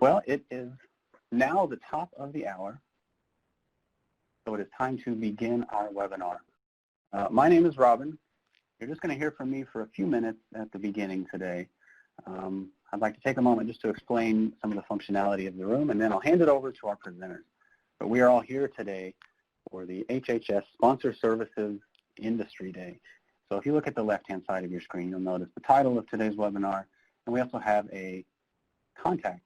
Well, it is now the top of the hour, so it is time to begin our webinar. My name is Robin. You're just going to hear from me for a few minutes at the beginning today. I'd like to take a moment just to explain some of the functionality of the room, and then I'll hand it over to our presenters. But we are all here today for the HHS Sponsor Services Industry Day. So if you look at the left-hand side of your screen, you'll notice the title of today's webinar, and we also have a contact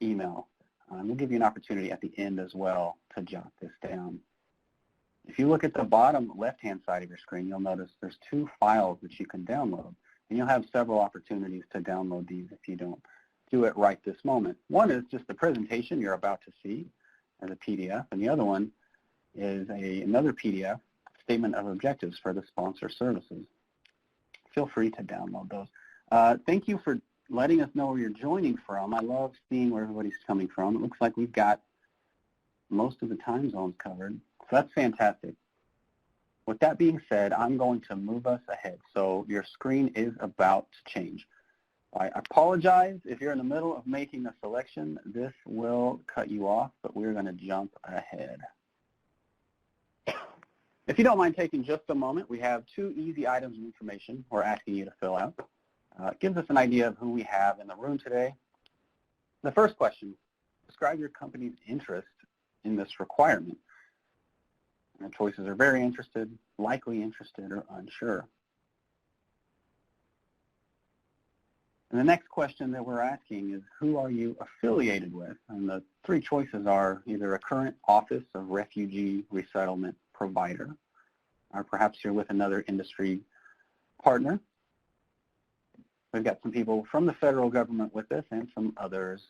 email. We'll give you an opportunity at the end as well to jot this down. If you look at the bottom left-hand side of your screen, you'll notice there's two files that you can download, and you'll have several opportunities to download these if you don't do it right this moment. One is just the presentation you're about to see as a PDF, and the other one is another PDF, Statement of Objectives for the Sponsor Services. Feel free to download those. Thank you for letting us know where you're joining from. I love seeing where everybody's coming from. It looks like we've got most of the time zones covered, so that's fantastic. With that being said, I'm going to move us ahead. So your screen is about to change. I apologize if you're in the middle of making a selection. This will cut you off, but we're going to jump ahead. If you don't mind taking just a moment, we have two easy items of information we're asking you to fill out. It gives us an idea of who we have in the room today. The first question, describe your company's interest in this requirement. And the choices are very interested, likely interested, or unsure. And the next question that we're asking is, who are you affiliated with? And the three choices are either a current Office of Refugee Resettlement provider, or perhaps you're with another industry partner. We've got some people from the federal government with us and some others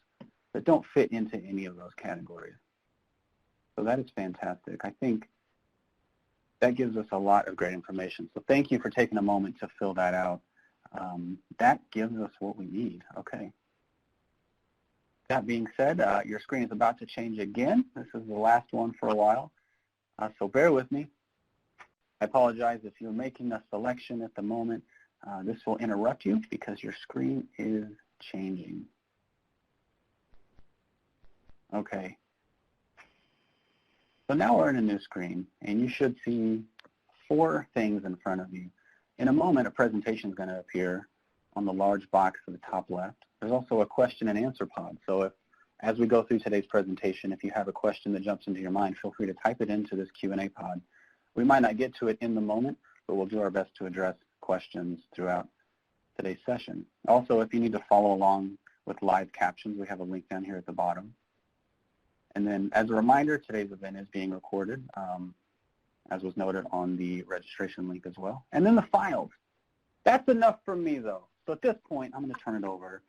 that don't fit into any of those categories. So that is fantastic. I think that gives us a lot of great information. So thank you for taking a moment to fill that out. That gives us what we need. Okay. That being said, your screen is about to change again. This is the last one for a while. So bear with me. I apologize if you're making a selection at the moment. This will interrupt you because your screen is changing. Okay. So now we're in a new screen, and you should see four things in front of you. In a moment, a presentation is going to appear on the large box to the top left. There's also a question and answer pod. So as we go through today's presentation, if you have a question that jumps into your mind, feel free to type it into this Q&A pod. We might not get to it in the moment, but we'll do our best to address questions throughout today's session. Also, if you need to follow along with live captions, we have a link down here at the bottom. And then as a reminder, today's event is being recorded, as was noted on the registration link as well. And then the files. That's enough from me, though. So at this point, I'm going to turn it over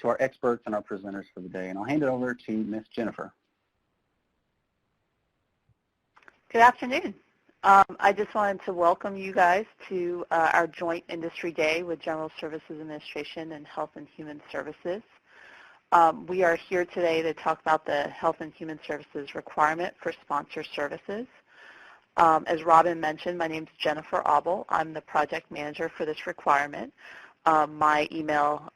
to our experts and our presenters for the day, and I'll hand it over to Ms. Jennifer. Good afternoon. I just wanted to welcome you guys to our joint industry day with General Services Administration and Health and Human Services. We are here today to talk about the Health and Human Services requirement for sponsor services. As Robin mentioned, my name is Jennifer Abel. I'm the project manager for this requirement. My email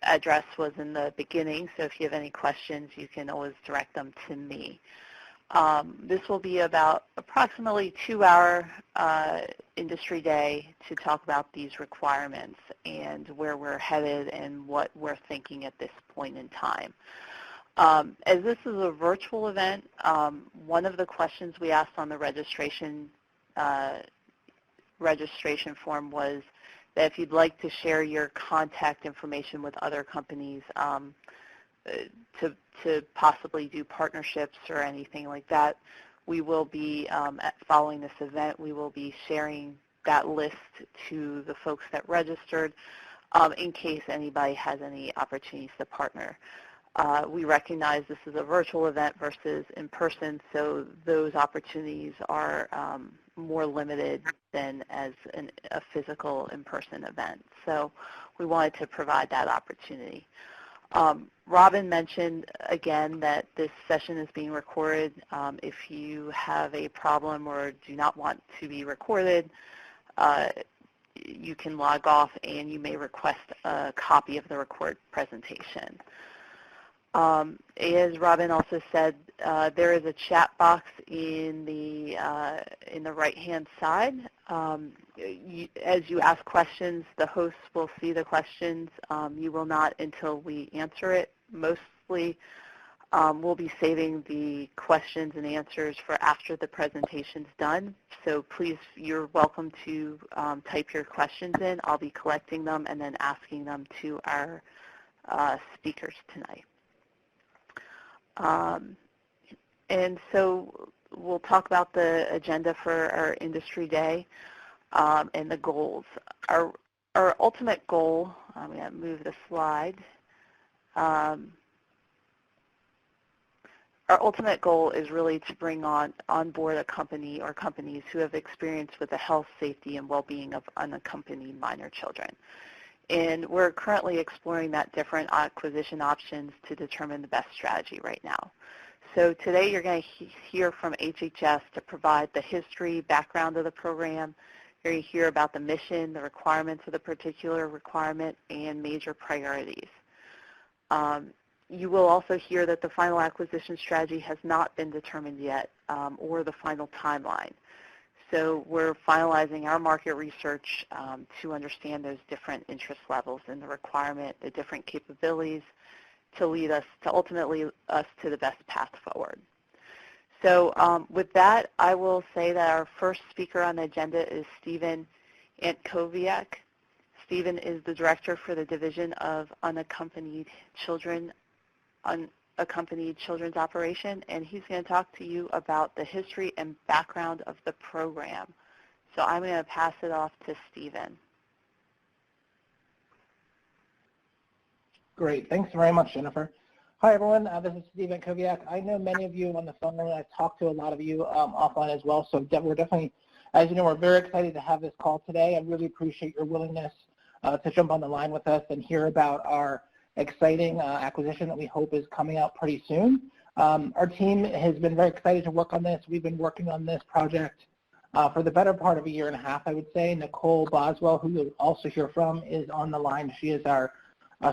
address was in the beginning, so if you have any questions, you can always direct them to me. This will be about approximately 2-hour industry day to talk about these requirements and where we're headed and what we're thinking at this point in time. As this is a virtual event, one of the questions we asked on the registration form was that if you'd like to share your contact information with other companies to possibly do partnerships or anything like that, we will be, following this event, we will be sharing that list to the folks that registered in case anybody has any opportunities to partner. We recognize this is a virtual event versus in person, so those opportunities are more limited than as a physical in-person event. So we wanted to provide that opportunity. Robin mentioned again that this session is being recorded. If you have a problem or do not want to be recorded, you can log off and you may request a copy of the recorded presentation. As Robin also said, there is a chat box in the right-hand side. As you ask questions, the host will see the questions. You will not until we answer it. Mostly, we'll be saving the questions and answers for after the presentation's done. So please, you're welcome to type your questions in. I'll be collecting them and then asking them to our speakers tonight. And so we'll talk about the agenda for our industry day and the goals. Our ultimate goal, I'm going to move the slide. Our ultimate goal is really to bring on board a company or companies who have experience with the health, safety, and well-being of unaccompanied minor children. And we're currently exploring that different acquisition options to determine the best strategy right now. So today you're going to hear from HHS to provide the history, background of the program. You're going to hear about the mission, the requirements of the particular requirement, and major priorities. You will also hear that the final acquisition strategy has not been determined yet, or the final timeline. So we're finalizing our market research to understand those different interest levels in the requirement, the different capabilities to lead us to ultimately us to the best path forward. So with that, I will say that our first speaker on the agenda is Stephen Antkoviak. Stephen is the director for the Division of Unaccompanied Children's Operation, and he's going to talk to you about the history and background of the program. So I'm going to pass it off to Stephen. Great. Thanks very much, Jennifer. Hi, everyone. This is Stephen Antkoviak. I know many of you on the phone, and I've talked to a lot of you offline as well, so we're definitely, as you know, we're very excited to have this call today. I really appreciate your willingness to jump on the line with us and hear about our exciting acquisition that we hope is coming out pretty soon. Our team has been very excited to work on this. We've been working on this project for the better part of a year and a half, I would say. Nicole Boswell, who you'll also hear from, is on the line. She is our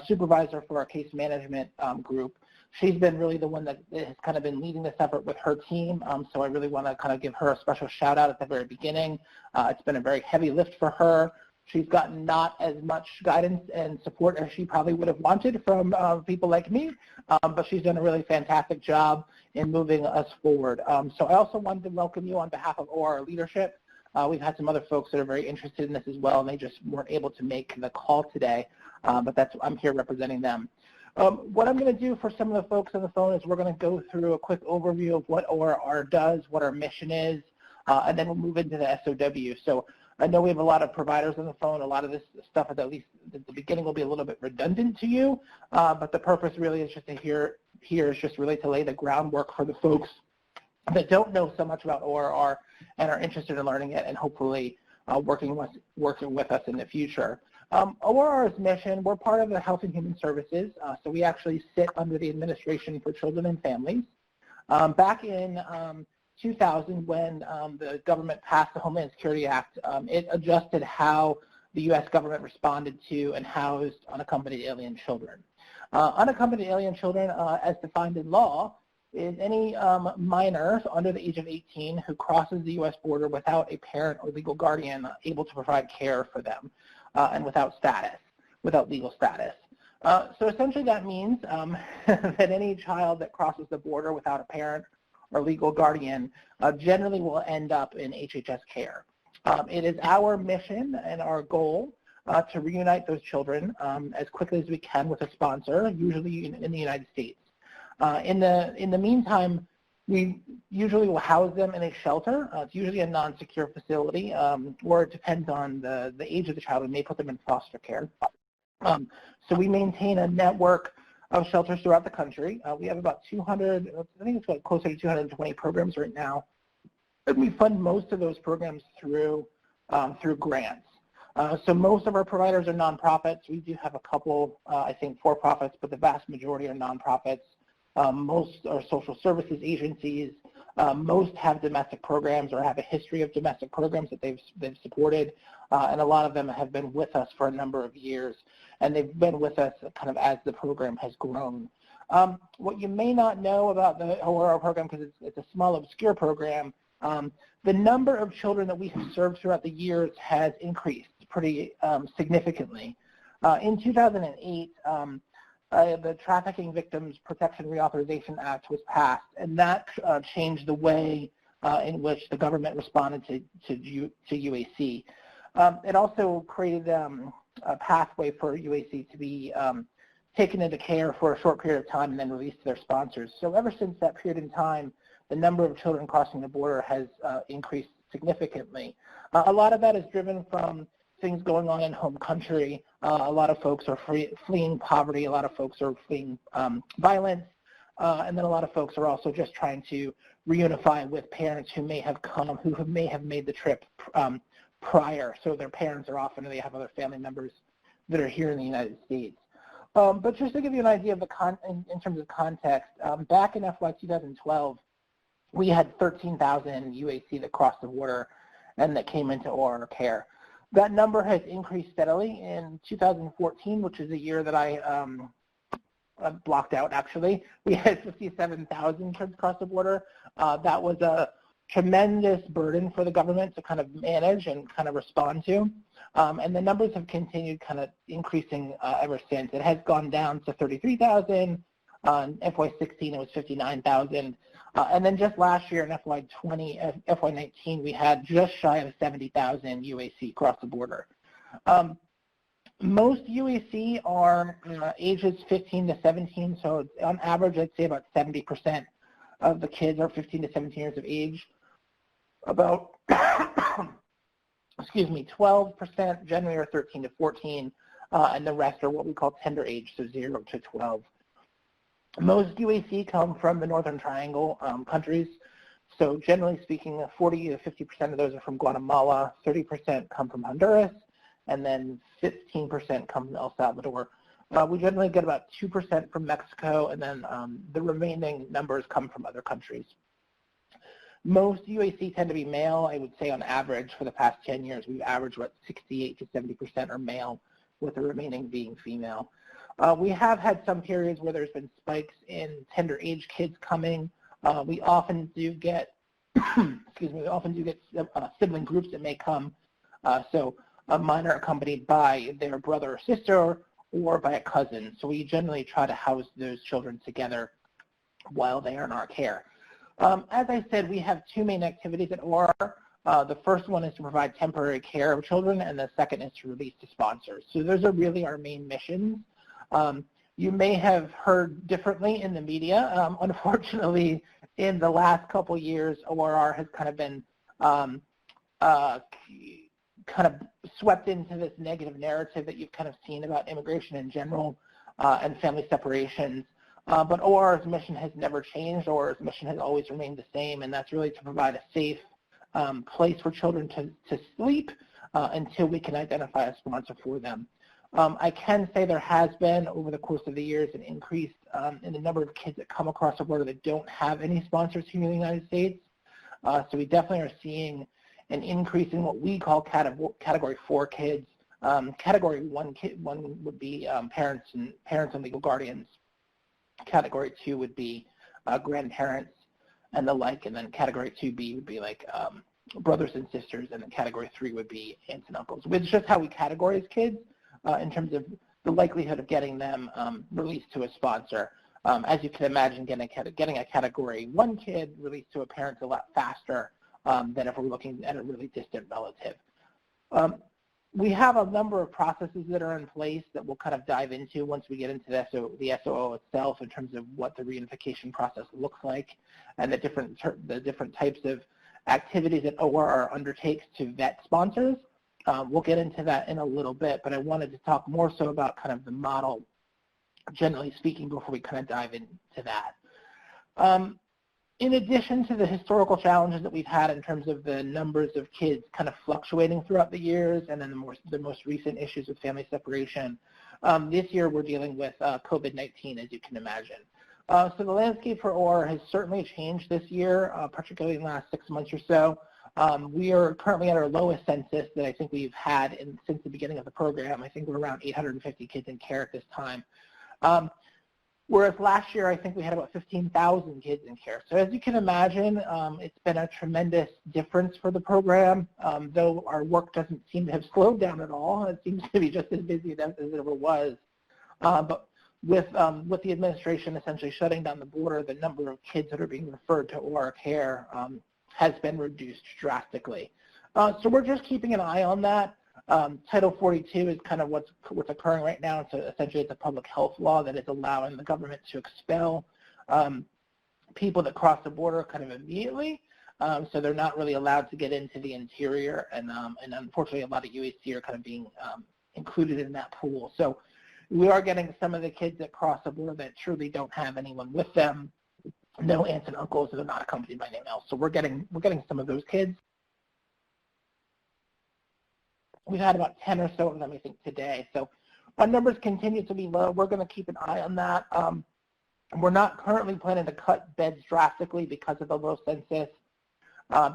supervisor for our case management group. She's been really the one that has kind of been leading this effort with her team, so I really want to kind of give her a special shout out at the very beginning. It's been a very heavy lift for her. She's gotten not as much guidance and support as she probably would have wanted from people like me, but she's done a really fantastic job in moving us forward. So I also wanted to welcome you on behalf of Aurora leadership. We've had some other folks that are very interested in this as well, and they just weren't able to make the call today, but I'm here representing them. What I'm going to do for some of the folks on the phone is we're going to go through a quick overview of what Aurora does, what our mission is, and then we'll move into the SOW. So I know we have a lot of providers on the phone. A lot of this stuff at least at the beginning will be a little bit redundant to you, but the purpose really is just to really to lay the groundwork for the folks that don't know so much about ORR and are interested in learning it and hopefully working with us in the future. ORR's mission, we're part of the Health and Human Services, so we actually sit under the Administration for Children and Families. Back in 2000, when the government passed the Homeland Security Act, it adjusted how the U.S. government responded to and housed unaccompanied alien children. Unaccompanied alien children, as defined in law, is any minor under the age of 18 who crosses the U.S. border without a parent or legal guardian able to provide care for them and without legal status. So essentially that means that any child that crosses the border without a parent or legal guardian generally will end up in HHS care. It is our mission and our goal to reunite those children as quickly as we can with a sponsor, usually in the United States. In the meantime, we usually will house them in a shelter. It's usually a non-secure facility, or it depends on the age of the child. We may put them in foster care. So we maintain a network of shelters throughout the country. We have about 200, I think it's closer to 220 programs right now. And we fund most of those programs through grants. So most of our providers are nonprofits. We do have a couple, I think, for-profits, but the vast majority are nonprofits. Most are social services agencies. Most have domestic programs or have a history of domestic programs that they've supported, and a lot of them have been with us for a number of years, and they've been with us kind of as the program has grown. What you may not know about the Aurora program, because it's a small, obscure program, the number of children that we have served throughout the years has increased pretty significantly. In 2008, the Trafficking Victims Protection Reauthorization Act was passed, and that changed the way in which the government responded to UAC. It also created a pathway for UAC to be taken into care for a short period of time and then released to their sponsors. So ever since that period in time, the number of children crossing the border has increased significantly. A lot of that is driven from things going on in home country. A lot of folks are fleeing poverty. A lot of folks are fleeing violence. And then a lot of folks are also just trying to reunify with parents who may have come, who may have made the trip prior. So their parents are often, they have other family members that are here in the United States. But just to give you an idea of the in terms of context, back in FY 2012, we had 13,000 UAC that crossed the border and that came into Aurora care. That number has increased steadily. In 2014, which is a year that I blocked out actually, we had 57,000 kids cross the border. That was a tremendous burden for the government to kind of manage and kind of respond to. And the numbers have continued kind of increasing ever since. It has gone down to 33,000. In FY16, it was 59,000. And then just last year in FY19, we had just shy of 70,000 UAC cross the border. Most UAC are ages 15 to 17, so on average, I'd say about 70% of the kids are 15 to 17 years of age. About, 12% generally are 13 to 14, and the rest are what we call tender age, so 0 to 12. Most UAC come from the Northern Triangle countries. So generally speaking, 40 to 50% of those are from Guatemala, 30% come from Honduras, and then 15% come from El Salvador. We generally get about 2% from Mexico, and then the remaining numbers come from other countries. Most UAC tend to be male. I would say on average for the past 10 years, we've averaged about 68 to 70% are male, with the remaining being female. We have had some periods where there's been spikes in tender age kids coming. We often do get, sibling groups that may come. So a minor accompanied by their brother or sister or by a cousin. So we generally try to house those children together while they are in our care. As I said, we have two main activities at OR. The first one is to provide temporary care of children, and the second is to release to sponsors. So those are really our main missions. You may have heard differently in the media. Unfortunately, in the last couple years, ORR has kind of been kind of swept into this negative narrative that you've kind of seen about immigration in general and family separations. But ORR's mission has never changed. ORR's mission has always remained the same, and that's really to provide a safe place for children to sleep until we can identify a sponsor for them. I can say there has been, over the course of the years, an increase in the number of kids that come across the border that don't have any sponsors here in the United States. So we definitely are seeing an increase in what we call Category 4 kids. Category 1 would be parents and legal guardians. Category 2 would be grandparents and the like, and then Category 2B would be like brothers and sisters, and then Category 3 would be aunts and uncles. It's just how we categorize kids in terms of the likelihood of getting them released to a sponsor. As you can imagine, getting a Category 1 kid released to a parent's a lot faster than if we're looking at a really distant relative. We have a number of processes that are in place that we'll kind of dive into once we get into the SOO itself in terms of what the reunification process looks like and the different types of activities that ORR undertakes to vet sponsors. We'll get into that in a little bit, but I wanted to talk more so about kind of the model, generally speaking, before we kind of dive into that. In addition to the historical challenges that we've had in terms of the numbers of kids kind of fluctuating throughout the years, and then the most recent issues with family separation, this year we're dealing with COVID-19, as you can imagine. So the landscape for OR has certainly changed this year, particularly in the last 6 months or so. We are currently at our lowest census that I think we've had since the beginning of the program. I think we're around 850 kids in care at this time. whereas last year I think we had about 15,000 kids in care. So as you can imagine, it's been a tremendous difference for the program, though our work doesn't seem to have slowed down at all. It seems to be just as busy as it ever was. But with the administration essentially shutting down the border, the number of kids that are being referred to OR care has been reduced drastically. So we're just keeping an eye on that. Title 42 is kind of what's occurring right now. So essentially it's a public health law that is allowing the government to expel people that cross the border kind of immediately. So they're not really allowed to get into the interior, and unfortunately a lot of UHC are kind of being included in that pool. So we are getting some of the kids that cross the border that truly don't have anyone with them, no aunts and uncles, that are not accompanied by anyone else. So we're getting some of those kids. We've had about 10 or so of them, I think, today. So our numbers continue to be low. We're going to keep an eye on that. We're not currently planning to cut beds drastically because of the low census.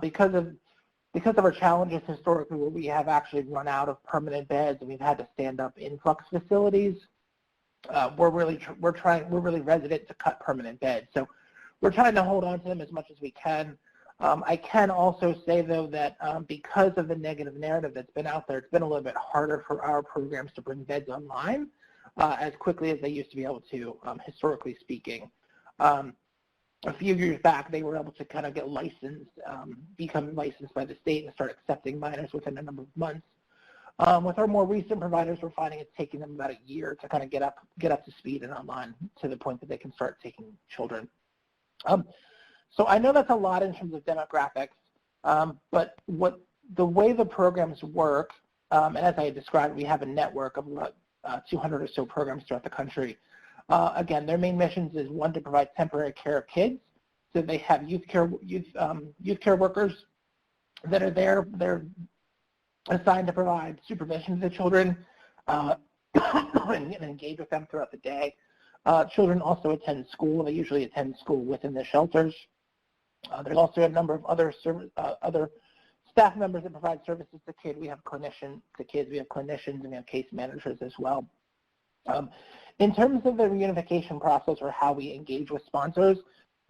Because of our challenges historically, where we have actually run out of permanent beds and we've had to stand up influx facilities, we're really resident to cut permanent beds. So we're trying to hold on to them as much as we can. I can also say, though, that because of the negative narrative that's been out there, it's been a little bit harder for our programs to bring beds online as quickly as they used to be able to, historically speaking. A few years back, they were able to kind of get licensed, become licensed by the state and start accepting minors within a number of months. With our more recent providers, we're finding it's taking them about a year to kind of get up to speed and online to the point that they can start taking children. So I know that's a lot in terms of demographics, but the way the programs work, and as I described, we have a network of about 200 or so programs throughout the country. Again, their main missions is, one, to provide temporary care of kids. So they have youth care workers that are there. They're assigned to provide supervision to the children and engage with them throughout the day. Children also attend school. They usually attend school within the shelters. There's also a number of other staff members that provide services to kids. We have clinicians, and we have case managers as well. In terms of the reunification process, or how we engage with sponsors,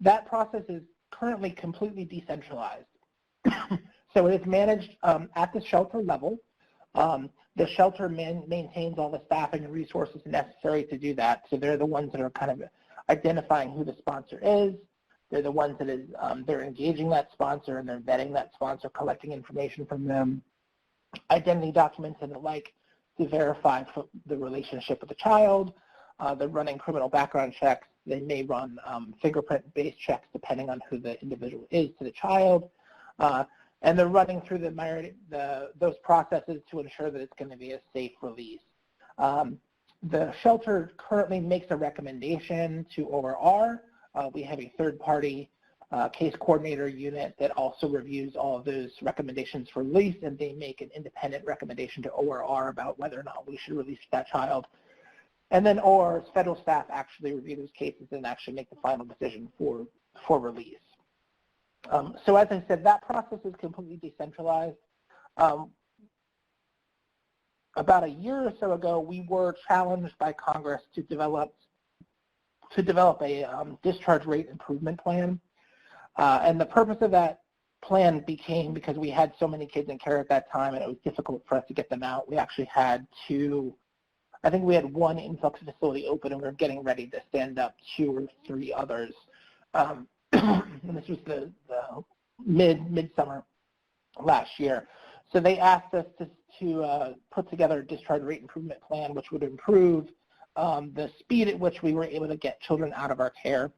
that process is currently completely decentralized. So it is managed at the shelter level. The shelter maintains all the staffing and resources necessary to do that. So they're the ones that are kind of identifying who the sponsor is. They're the ones that they're engaging that sponsor, and they're vetting that sponsor, collecting information from them, identity documents and the like, to verify the relationship with the child. They're running criminal background checks. They may run fingerprint-based checks depending on who the individual is to the child. And they're running through those processes to ensure that it's going to be a safe release. The shelter currently makes a recommendation to ORR. We have a third-party case coordinator unit that also reviews all of those recommendations for release, and they make an independent recommendation to ORR about whether or not we should release that child. And then ORR's federal staff actually review those cases and actually make the final decision for release. So as I said, that process is completely decentralized. About a year or so ago, we were challenged by Congress to develop a discharge rate improvement plan. And the purpose of that plan became, because we had so many kids in care at that time and it was difficult for us to get them out, we actually had I think we had one influx facility open, and we were getting ready to stand up 2 or 3 others. And this was the midsummer last year. So they asked us to put together a discharge rate improvement plan, which would improve the speed at which we were able to get children out of our care.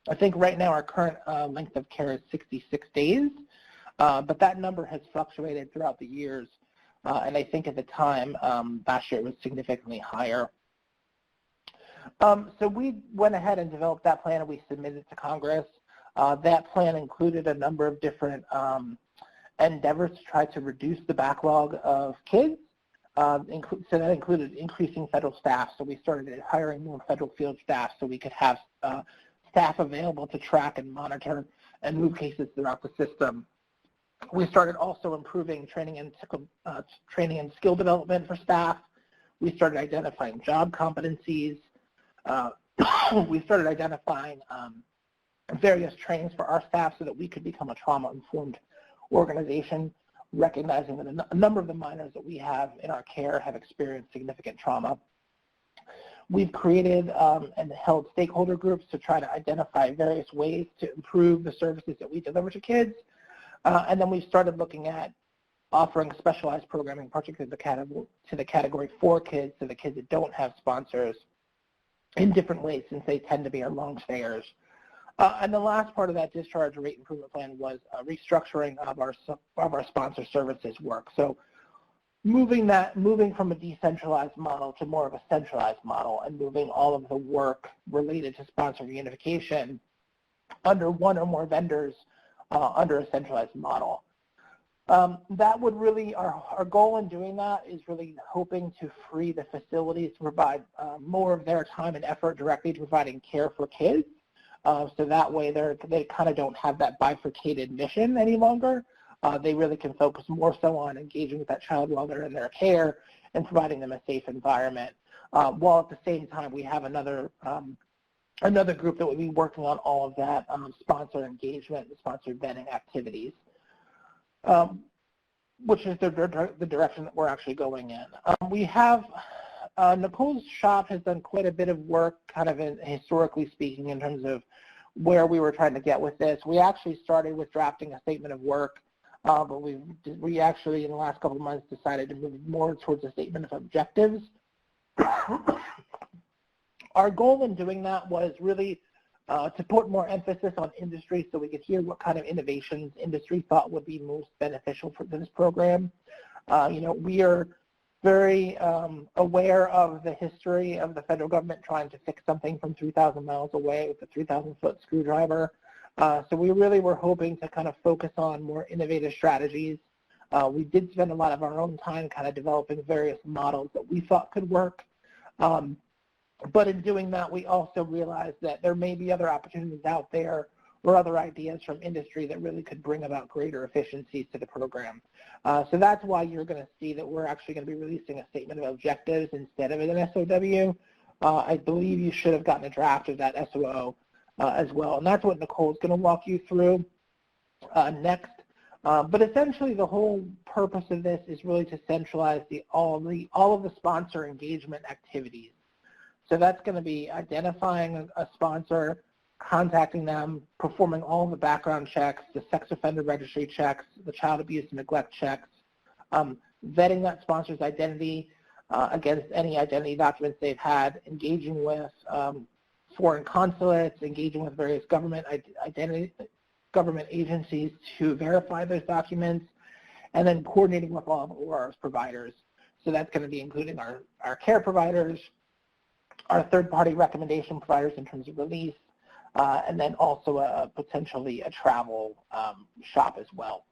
I think right now our current length of care is 66 days, but that number has fluctuated throughout the years. And I think at the time, last year it was significantly higher. So we went ahead and developed that plan, and we submitted it to Congress. That plan included a number of different endeavors to try to reduce the backlog of kids. So that included increasing federal staff. So we started hiring more federal field staff so we could have staff available to track and monitor and move cases throughout the system. We started also improving training and skill development for staff. We started identifying job competencies. we started identifying various trainings for our staff so that we could become a trauma-informed organization, recognizing that a number of the minors that we have in our care have experienced significant trauma. We've created and held stakeholder groups to try to identify various ways to improve the services that we deliver to kids. And then we've started looking at offering specialized programming, particularly to the category 4 kids, to the kids that don't have sponsors, in different ways, since they tend to be our long stayers. And the last part of that discharge rate improvement plan was restructuring of our sponsor services work. So moving from a decentralized model to more of a centralized model, and moving all of the work related to sponsor reunification under one or more vendors under a centralized model. That would really, our goal in doing that is really hoping to free the facilities to provide more of their time and effort directly to providing care for kids. So that way they kind of don't have that bifurcated mission any longer. They really can focus more so on engaging with that child while they're in their care and providing them a safe environment. While at the same time we have another group that will be working on all of that sponsor engagement and sponsor vetting activities, which is the direction that we're actually going in. We have, Nicole's shop has done quite a bit of work, kind of historically speaking, in terms of where we were trying to get with this. We actually started with drafting a statement of work, but we actually, in the last couple of months, decided to move more towards a statement of objectives. Our goal in doing that was really to put more emphasis on industry so we could hear what kind of innovations industry thought would be most beneficial for this program. We are very aware of the history of the federal government trying to fix something from 3,000 miles away with a 3,000-foot screwdriver. So we really were hoping to kind of focus on more innovative strategies. We did spend a lot of our own time kind of developing various models that we thought could work. But in doing that, we also realized that there may be other opportunities out there or other ideas from industry that really could bring about greater efficiencies to the program. So that's why you're going to see that we're actually going to be releasing a statement of objectives instead of an SOW. I believe you should have gotten a draft of that SOO as well, and that's what Nicole's going to walk you through next. But essentially, the whole purpose of this is really to centralize all of the sponsor engagement activities. So that's going to be identifying a sponsor, contacting them, performing all the background checks, the sex offender registry checks, the child abuse and neglect checks, vetting that sponsor's identity against any identity documents they've had, engaging with foreign consulates, engaging with various government agencies to verify those documents, and then coordinating with all of Aurora's providers. So that's going to be including our care providers, our third-party recommendation providers in terms of release, and then also potentially a travel shop as well.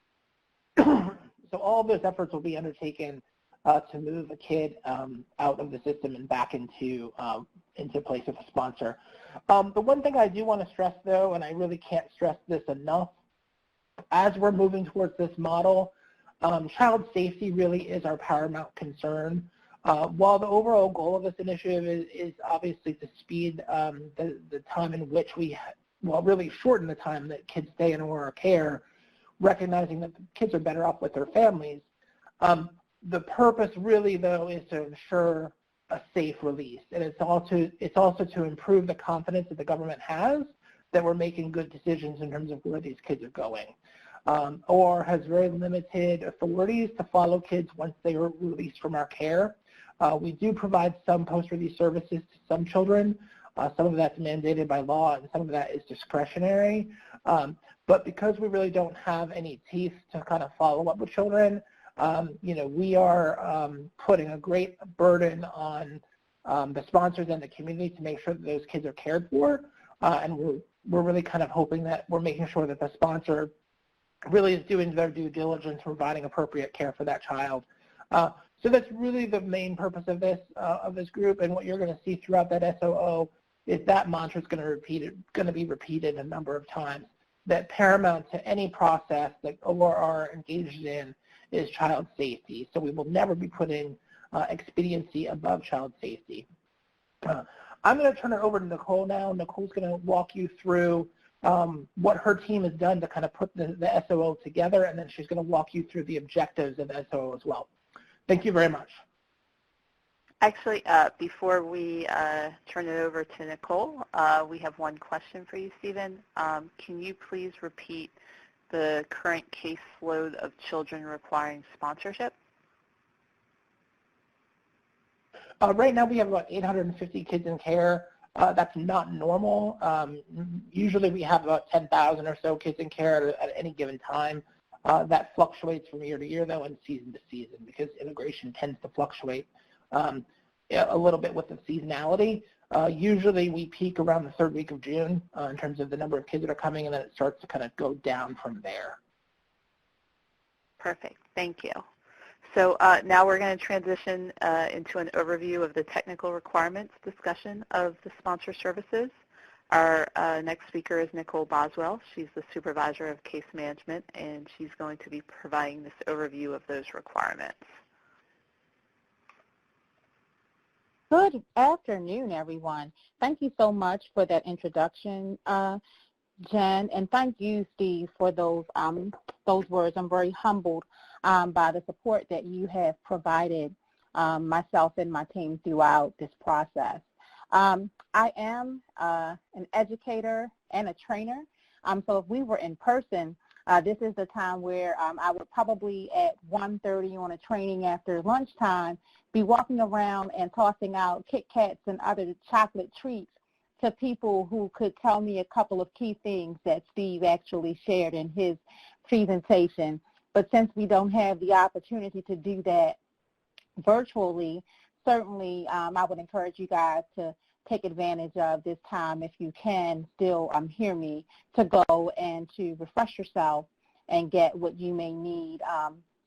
So all of those efforts will be undertaken to move a kid out of the system and back into place with a sponsor. The one thing I do want to stress, though, and I really can't stress this enough, as we're moving towards this model, child safety really is our paramount concern. While the overall goal of this initiative is obviously to speed the time in which really shorten the time that kids stay in Aurora care, recognizing that the kids are better off with their families. The purpose really, though, is to ensure a safe release, and it's also to improve the confidence that the government has that we're making good decisions in terms of where these kids are going. Or has very limited authorities to follow kids once they are released from our care. We do provide some post-release services to some children. Some of that's mandated by law, and some of that is discretionary. But because we really don't have any teeth to kind of follow up with children, we are putting a great burden on the sponsors and the community to make sure that those kids are cared for. And we're really kind of hoping that we're making sure that the sponsor really is doing their due diligence, providing appropriate care for that child. So that's really the main purpose of this group, and what you're going to see throughout that SOO is that mantra is going to be repeated a number of times. That paramount to any process that Aurora are engaged in is child safety. So we will never be putting expediency above child safety. I'm going to turn it over to Nicole now. Nicole's going to walk you through what her team has done to kind of put the SOO together, and then she's going to walk you through the objectives of the SOO as well. Thank you very much. Actually, before we turn it over to Nicole, we have one question for you, Stephen. Can you please repeat the current caseload of children requiring sponsorship? Right now we have about 850 kids in care. That's not normal. Usually we have about 10,000 or so kids in care at any given time. That fluctuates from year to year, though, and season to season, because immigration tends to fluctuate a little bit with the seasonality. Usually we peak around the third week of June in terms of the number of kids that are coming, and then it starts to kind of go down from there. Perfect. Thank you. So now we're going to transition into an overview of the technical requirements discussion of the sponsor services. Our next speaker is Nicole Boswell. She's the supervisor of case management, and she's going to be providing this overview of those requirements. Good afternoon, everyone. Thank you so much for that introduction, Jen, and thank you, Steve, for those words. I'm very humbled by the support that you have provided myself and my team throughout this process. I am an educator and a trainer, so if we were in person, this is the time where I would probably at 1:30 on a training after lunchtime be walking around and tossing out Kit Kats and other chocolate treats to people who could tell me a couple of key things that Steve actually shared in his presentation. But since we don't have the opportunity to do that virtually, certainly I would encourage you guys to take advantage of this time, if you can still hear me, to go and to refresh yourself and get what you may need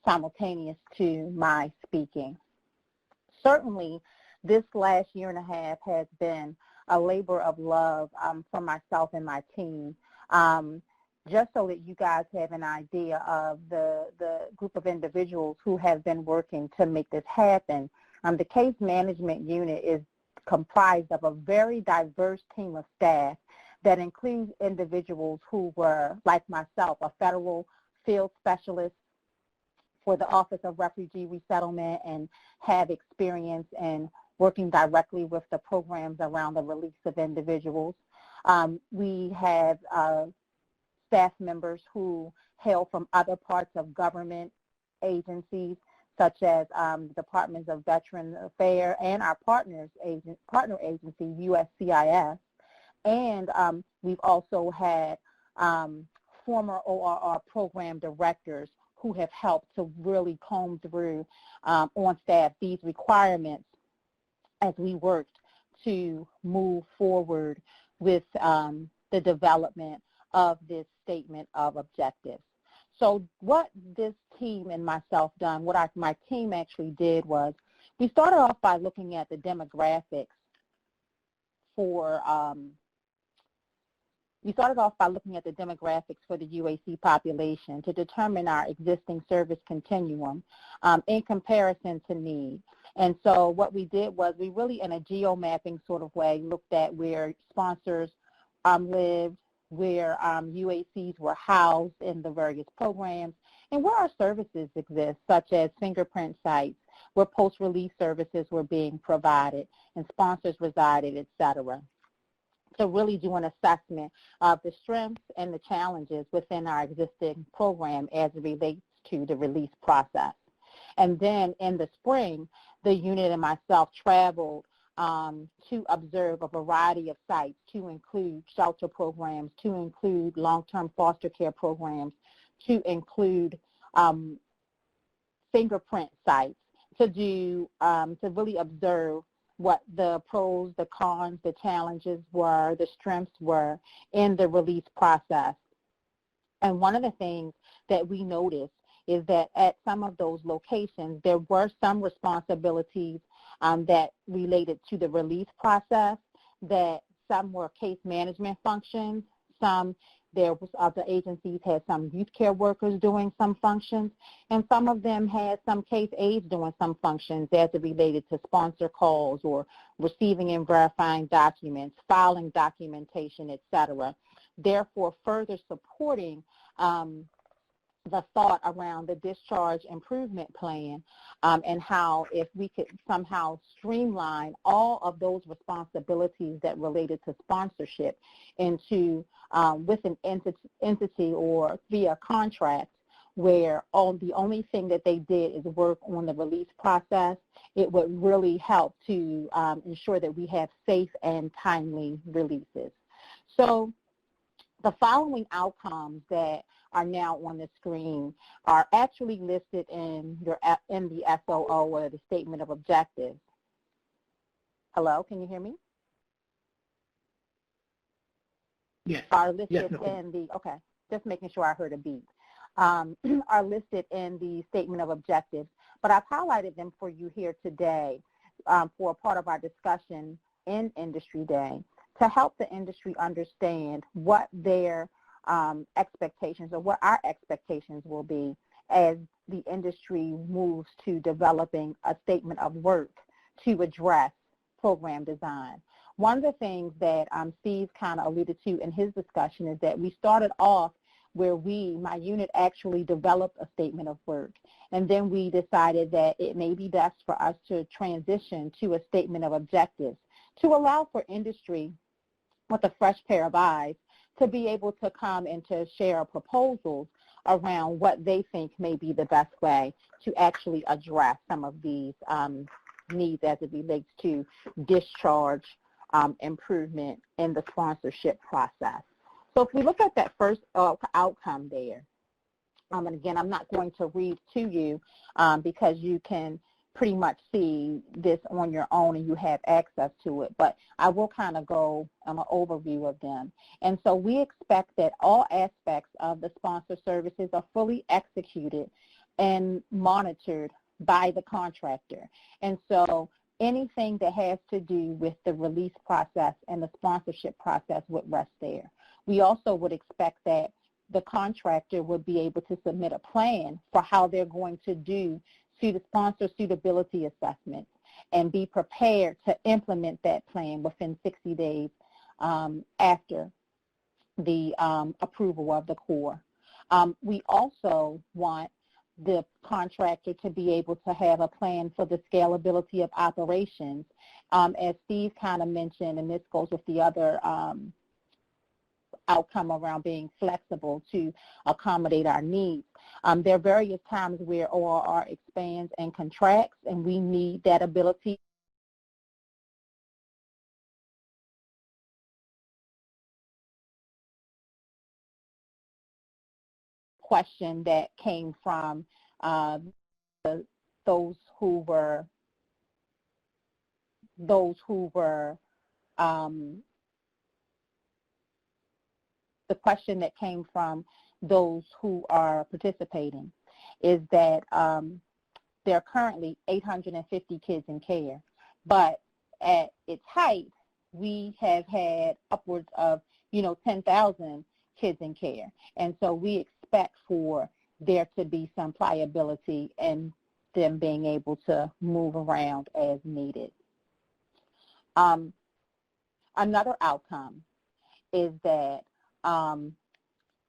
simultaneous to my speaking. Certainly, this last year and a half has been a labor of love for myself and my team. Just so that you guys have an idea of the group of individuals who have been working to make this happen, the case management unit is comprised of a very diverse team of staff that includes individuals who were, like myself, a federal field specialist for the Office of Refugee Resettlement and have experience in working directly with the programs around the release of individuals. We have staff members who hail from other parts of government agencies, such as Departments of Veterans Affairs and our partner agency, USCIS. And we've also had former ORR program directors who have helped to really comb through on staff these requirements as we worked to move forward with the development of this statement of objectives. So what this team and myself done, what my team actually did was, we started off by looking at the demographics for the UAC population to determine our existing service continuum in comparison to need. And so what we did was we really, in a geo-mapping sort of way, looked at where sponsors lived, where UACs were housed in the various programs, and where our services exist, such as fingerprint sites, where post-release services were being provided, and sponsors resided, et cetera. To really do an assessment of the strengths and the challenges within our existing program as it relates to the release process. And then in the spring, the unit and myself traveled to observe a variety of sites, to include shelter programs, to include long-term foster care programs, to include fingerprint sites, to really observe what the pros, the cons, the challenges were, the strengths were in the release process. And one of the things that we noticed is that at some of those locations, there were some responsibilities that related to the release process, that some were case management functions, some There was other agencies had some youth care workers doing some functions, and some of them had some case aides doing some functions as it related to sponsor calls or receiving and verifying documents, filing documentation, etc. Therefore, further supporting the thought around the discharge improvement plan and how if we could somehow streamline all of those responsibilities that related to sponsorship into with an entity or via contract where the only thing that they did is work on the release process, it would really help to ensure that we have safe and timely releases. So the following outcomes that are now on the screen are actually listed in the SOO or the Statement of Objectives. Hello, can you hear me? Yes. Are listed Yes, in the, okay, just making sure I heard a beep. Are listed in the Statement of Objectives, but I've highlighted them for you here today for a part of our discussion in Industry Day to help the industry understand what their expectations or what our expectations will be as the industry moves to developing a statement of work to address program design. One of the things that Steve kind of alluded to in his discussion is that we started off where my unit actually developed a statement of work, and then we decided that it may be best for us to transition to a statement of objectives to allow for industry with a fresh pair of eyes to be able to come and to share proposals around what they think may be the best way to actually address some of these needs as it relates to discharge improvement in the sponsorship process. So if we look at that first outcome there, and again, I'm not going to read to you because you can pretty much see this on your own and you have access to it, but I will kind of go on an overview of them. And so we expect that all aspects of the sponsor services are fully executed and monitored by the contractor. And so anything that has to do with the release process and the sponsorship process would rest there. We also would expect that the contractor would be able to submit a plan for how they're going to do the sponsor suitability assessments and be prepared to implement that plan within 60 days after the approval of the Corps. We also want the contractor to be able to have a plan for the scalability of operations. As Steve kind of mentioned, and this goes with the other outcome around being flexible to accommodate our needs. There are various times where ORR expands and contracts, and we need that ability question that came from those who were the question that came from those who are participating is that there are currently 850 kids in care, but at its height, we have had upwards of 10,000 kids in care, and so we expect for there to be some pliability and them being able to move around as needed. Another outcome is that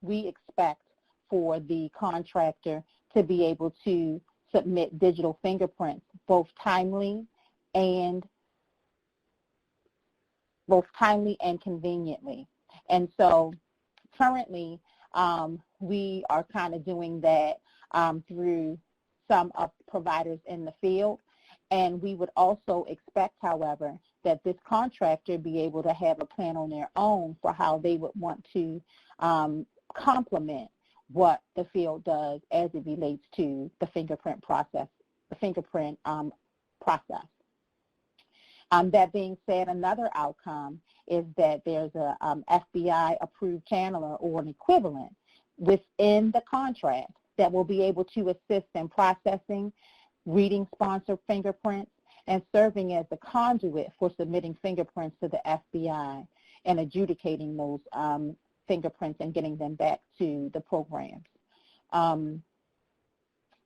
we expect for the contractor to be able to submit digital fingerprints both timely and conveniently. And so currently we are kind of doing that through some of the providers in the field. And we would also expect, however, that this contractor be able to have a plan on their own for how they would want to complement what the field does as it relates to the fingerprint process, That being said, another outcome is that there's a FBI-approved channeler or an equivalent within the contract that will be able to assist in processing, reading sponsor fingerprints, and serving as the conduit for submitting fingerprints to the FBI and adjudicating those fingerprints and getting them back to the programs.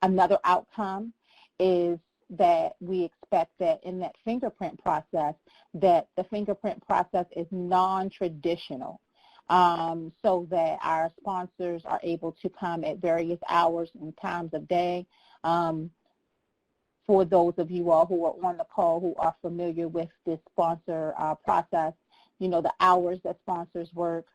Another outcome is that we expect that in that fingerprint process, that the fingerprint process is non-traditional, so that our sponsors are able to come at various hours and times of day. For those of you all who are on the call who are familiar with this sponsor process, you know, the hours that sponsors work,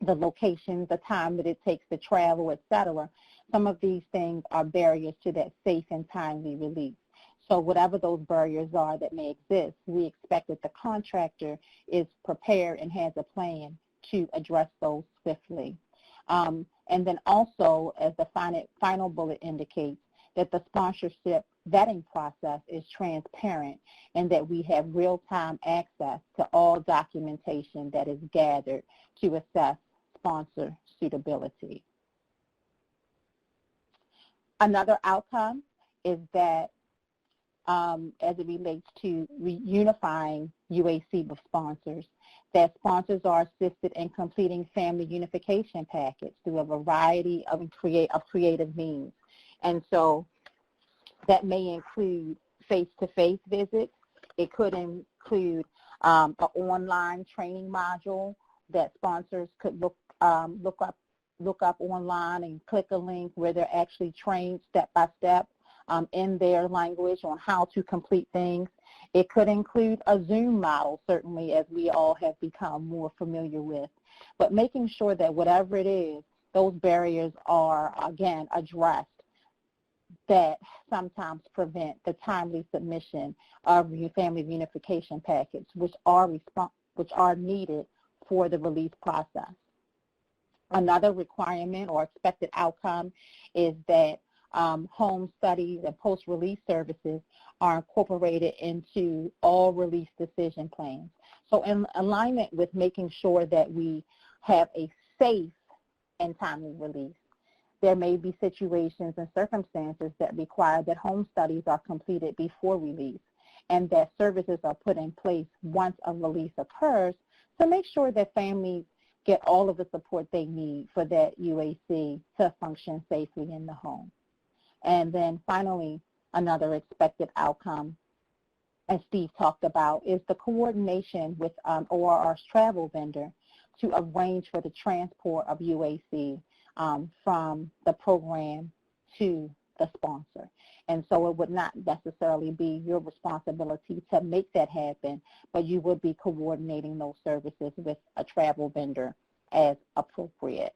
the locations, the time that it takes to travel, et cetera. Some of these things are barriers to that safe and timely release. So whatever those barriers are that may exist, we expect that the contractor is prepared and has a plan to address those swiftly. And then also, as the final bullet indicates, that the sponsorship vetting process is transparent and that we have real-time access to all documentation that is gathered to assess sponsor suitability. Another outcome is that as it relates to unifying UAC with sponsors, that sponsors are assisted in completing family unification packets through a variety of creative means. And so that may include face-to-face visits. It could include an online training module that sponsors could look up online and click a link where they're actually trained step by step in their language on how to complete things. It could include a Zoom model, certainly, as we all have become more familiar with. But making sure that whatever it is, those barriers are, again, addressed that sometimes prevent the timely submission of family reunification packets, which are needed for the release process. Another requirement or expected outcome is that home studies and post-release services are incorporated into all release decision plans. So in alignment with making sure that we have a safe and timely release, there may be situations and circumstances that require that home studies are completed before release and that services are put in place once a release occurs to make sure that families get all of the support they need for that UAC to function safely in the home. And then finally, another expected outcome, as Steve talked about, is the coordination with ORR's travel vendor to arrange for the transport of UAC from the program to the sponsor. And so it would not necessarily be your responsibility to make that happen, but you would be coordinating those services with a travel vendor as appropriate.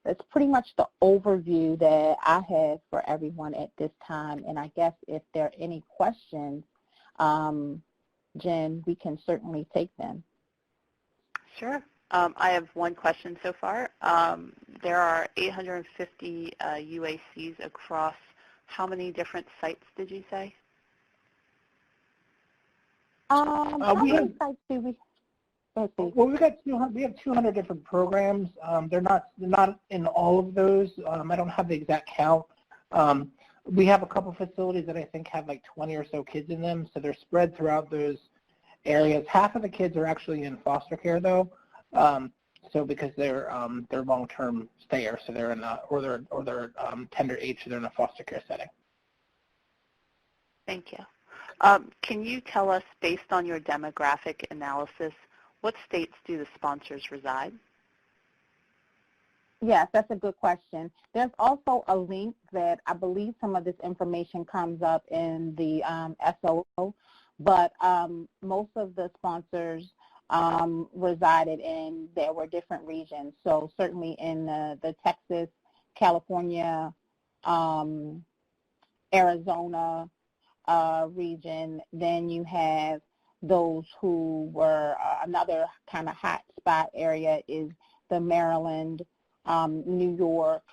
That's pretty much the overview that I have for everyone at this time. And I guess if there are any questions, Jen, we can certainly take them. Sure. I have one question so far. There are 850 UACs across how many different sites did you say? Well, we have 200 different programs. They're not in all of those. I don't have the exact count. We have a couple facilities that I think have like 20 or so kids in them, so they're spread throughout those areas. Half of the kids are actually in foster care though. So because they're long-term stayers, so they're in they're tender age, so they're in a foster care setting. Thank you. Can you tell us, based on your demographic analysis, what states do the sponsors reside? Yes, that's a good question. There's also a link that I believe some of this information comes up in the SOO, but most of the sponsors resided in, there were different regions. So certainly in the Texas, California, Arizona region. Then you have those who were another kind of hot spot area is the Maryland, New York,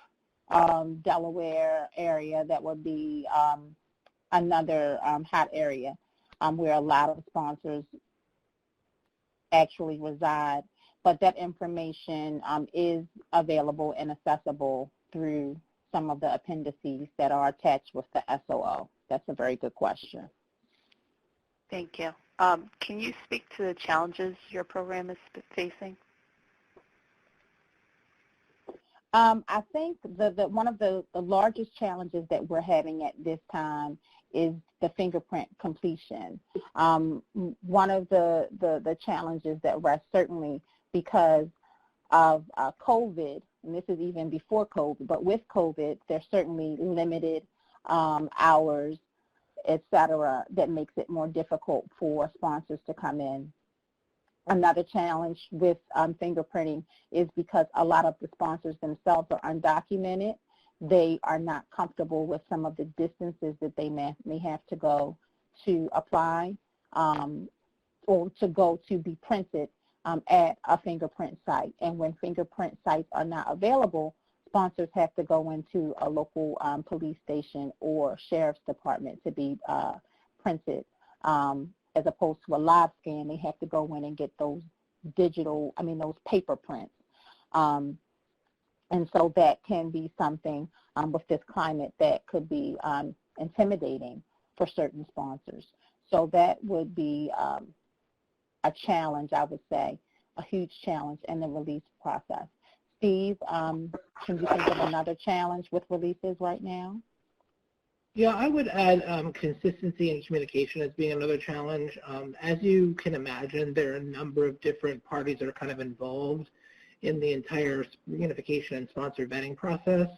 Delaware area. That would be another hot area where a lot of sponsors actually reside, but that information is available and accessible through some of the appendices that are attached with the SOO. That's a very good question. Thank you. Can you speak to the challenges your program is facing? I think one of the largest challenges that we're having at this time is the fingerprint completion. One of the challenges that we're certainly because of COVID, and this is even before COVID, but with COVID, there's certainly limited hours, et cetera, that makes it more difficult for sponsors to come in. Another challenge with fingerprinting is because a lot of the sponsors themselves are undocumented. They are not comfortable with some of the distances that they may have to go to apply or to go to be printed at a fingerprint site. And when fingerprint sites are not available, sponsors have to go into a local police station or sheriff's department to be printed. As opposed to a live scan, they have to go in and get those those paper prints. And so that can be something with this climate that could be intimidating for certain sponsors. So that would be a challenge, I would say, a huge challenge in the release process. Steve, can you think of another challenge with releases right now? Yeah, I would add consistency and communication as being another challenge. As you can imagine, there are a number of different parties that are kind of involved in the entire unification and sponsor vetting process.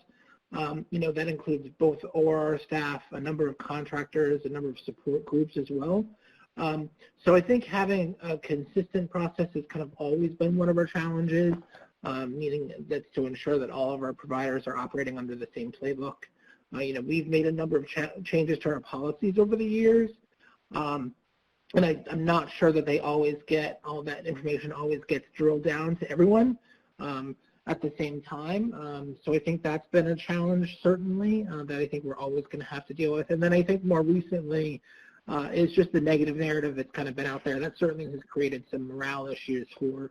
That includes both OR staff, a number of contractors, a number of support groups as well. So I think having a consistent process has kind of always been one of our challenges, meaning that's to ensure that all of our providers are operating under the same playbook. We've made a number of changes to our policies over the years, and I'm not sure that they always get, all that information always gets drilled down to everyone at the same time. So I think that's been a challenge, certainly, that I think we're always going to have to deal with. And then I think more recently is just the negative narrative that's kind of been out there. That certainly has created some morale issues for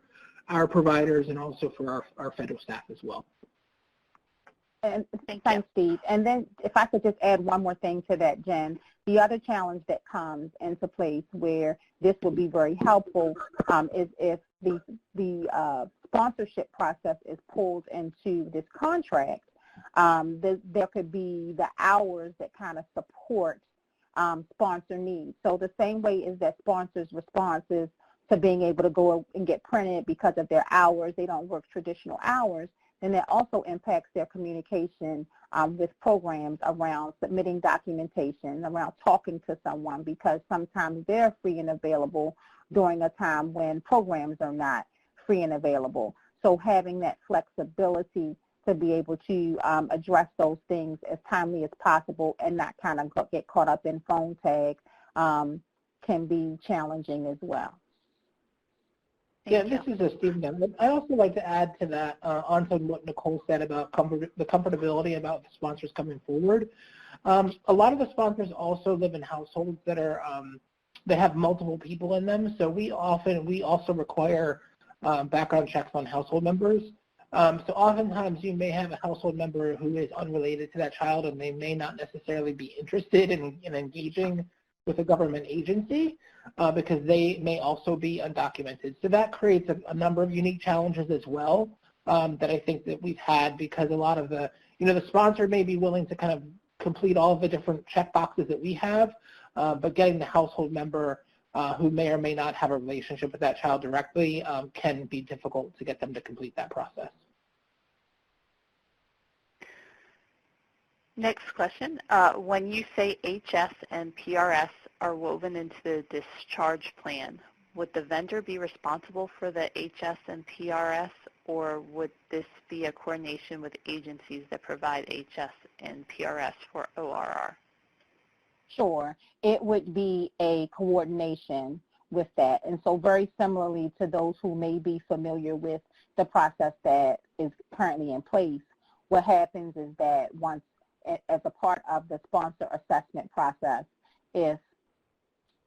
our providers and also for our federal staff as well. And thanks, Steve. And then if I could just add one more thing to that, Jen, the other challenge that comes into place where this will be very helpful is if the sponsorship process is pulled into this contract, there could be the hours that kind of support sponsor needs. So the same way is that sponsors' responses to being able to go and get printed because of their hours, they don't work traditional hours, and that also impacts their communication with programs around submitting documentation, around talking to someone, because sometimes they're free and available during a time when programs are not free and available. So having that flexibility to be able to address those things as timely as possible and not kind of get caught up in phone tag can be challenging as well. Yeah, this is Steve again. I'd also like to add to that, onto what Nicole said about the comfortability about the sponsors coming forward. A lot of the sponsors also live in households that are that have multiple people in them. So we also require background checks on household members. So oftentimes you may have a household member who is unrelated to that child, and they may not necessarily be interested in engaging with a government agency because they may also be undocumented. So that creates a number of unique challenges as well that I think that we've had, because a lot of the sponsor may be willing to kind of complete all of the different check boxes that we have, but getting the household member who may or may not have a relationship with that child directly can be difficult to get them to complete that process. Next question. When you say HS and PRS are woven into the discharge plan, would the vendor be responsible for the HS and PRS, or would this be a coordination with agencies that provide HS and PRS for ORR? Sure. It would be a coordination with that. And so very similarly to those who may be familiar with the process that is currently in place, what happens is that once, as a part of the sponsor assessment process, if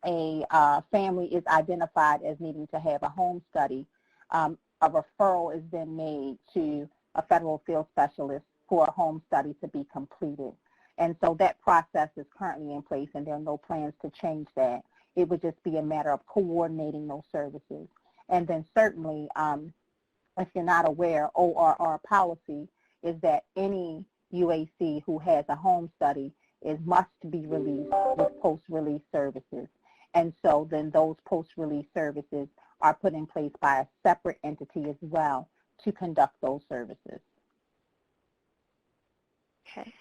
a family is identified as needing to have a home study, a referral is then made to a federal field specialist for a home study to be completed. And so that process is currently in place, and there are no plans to change that. It would just be a matter of coordinating those services. And then certainly, if you're not aware, ORR policy is that any UAC who has a home study must be released with post-release services. And so then those post-release services are put in place by a separate entity as well to conduct those services. Okay.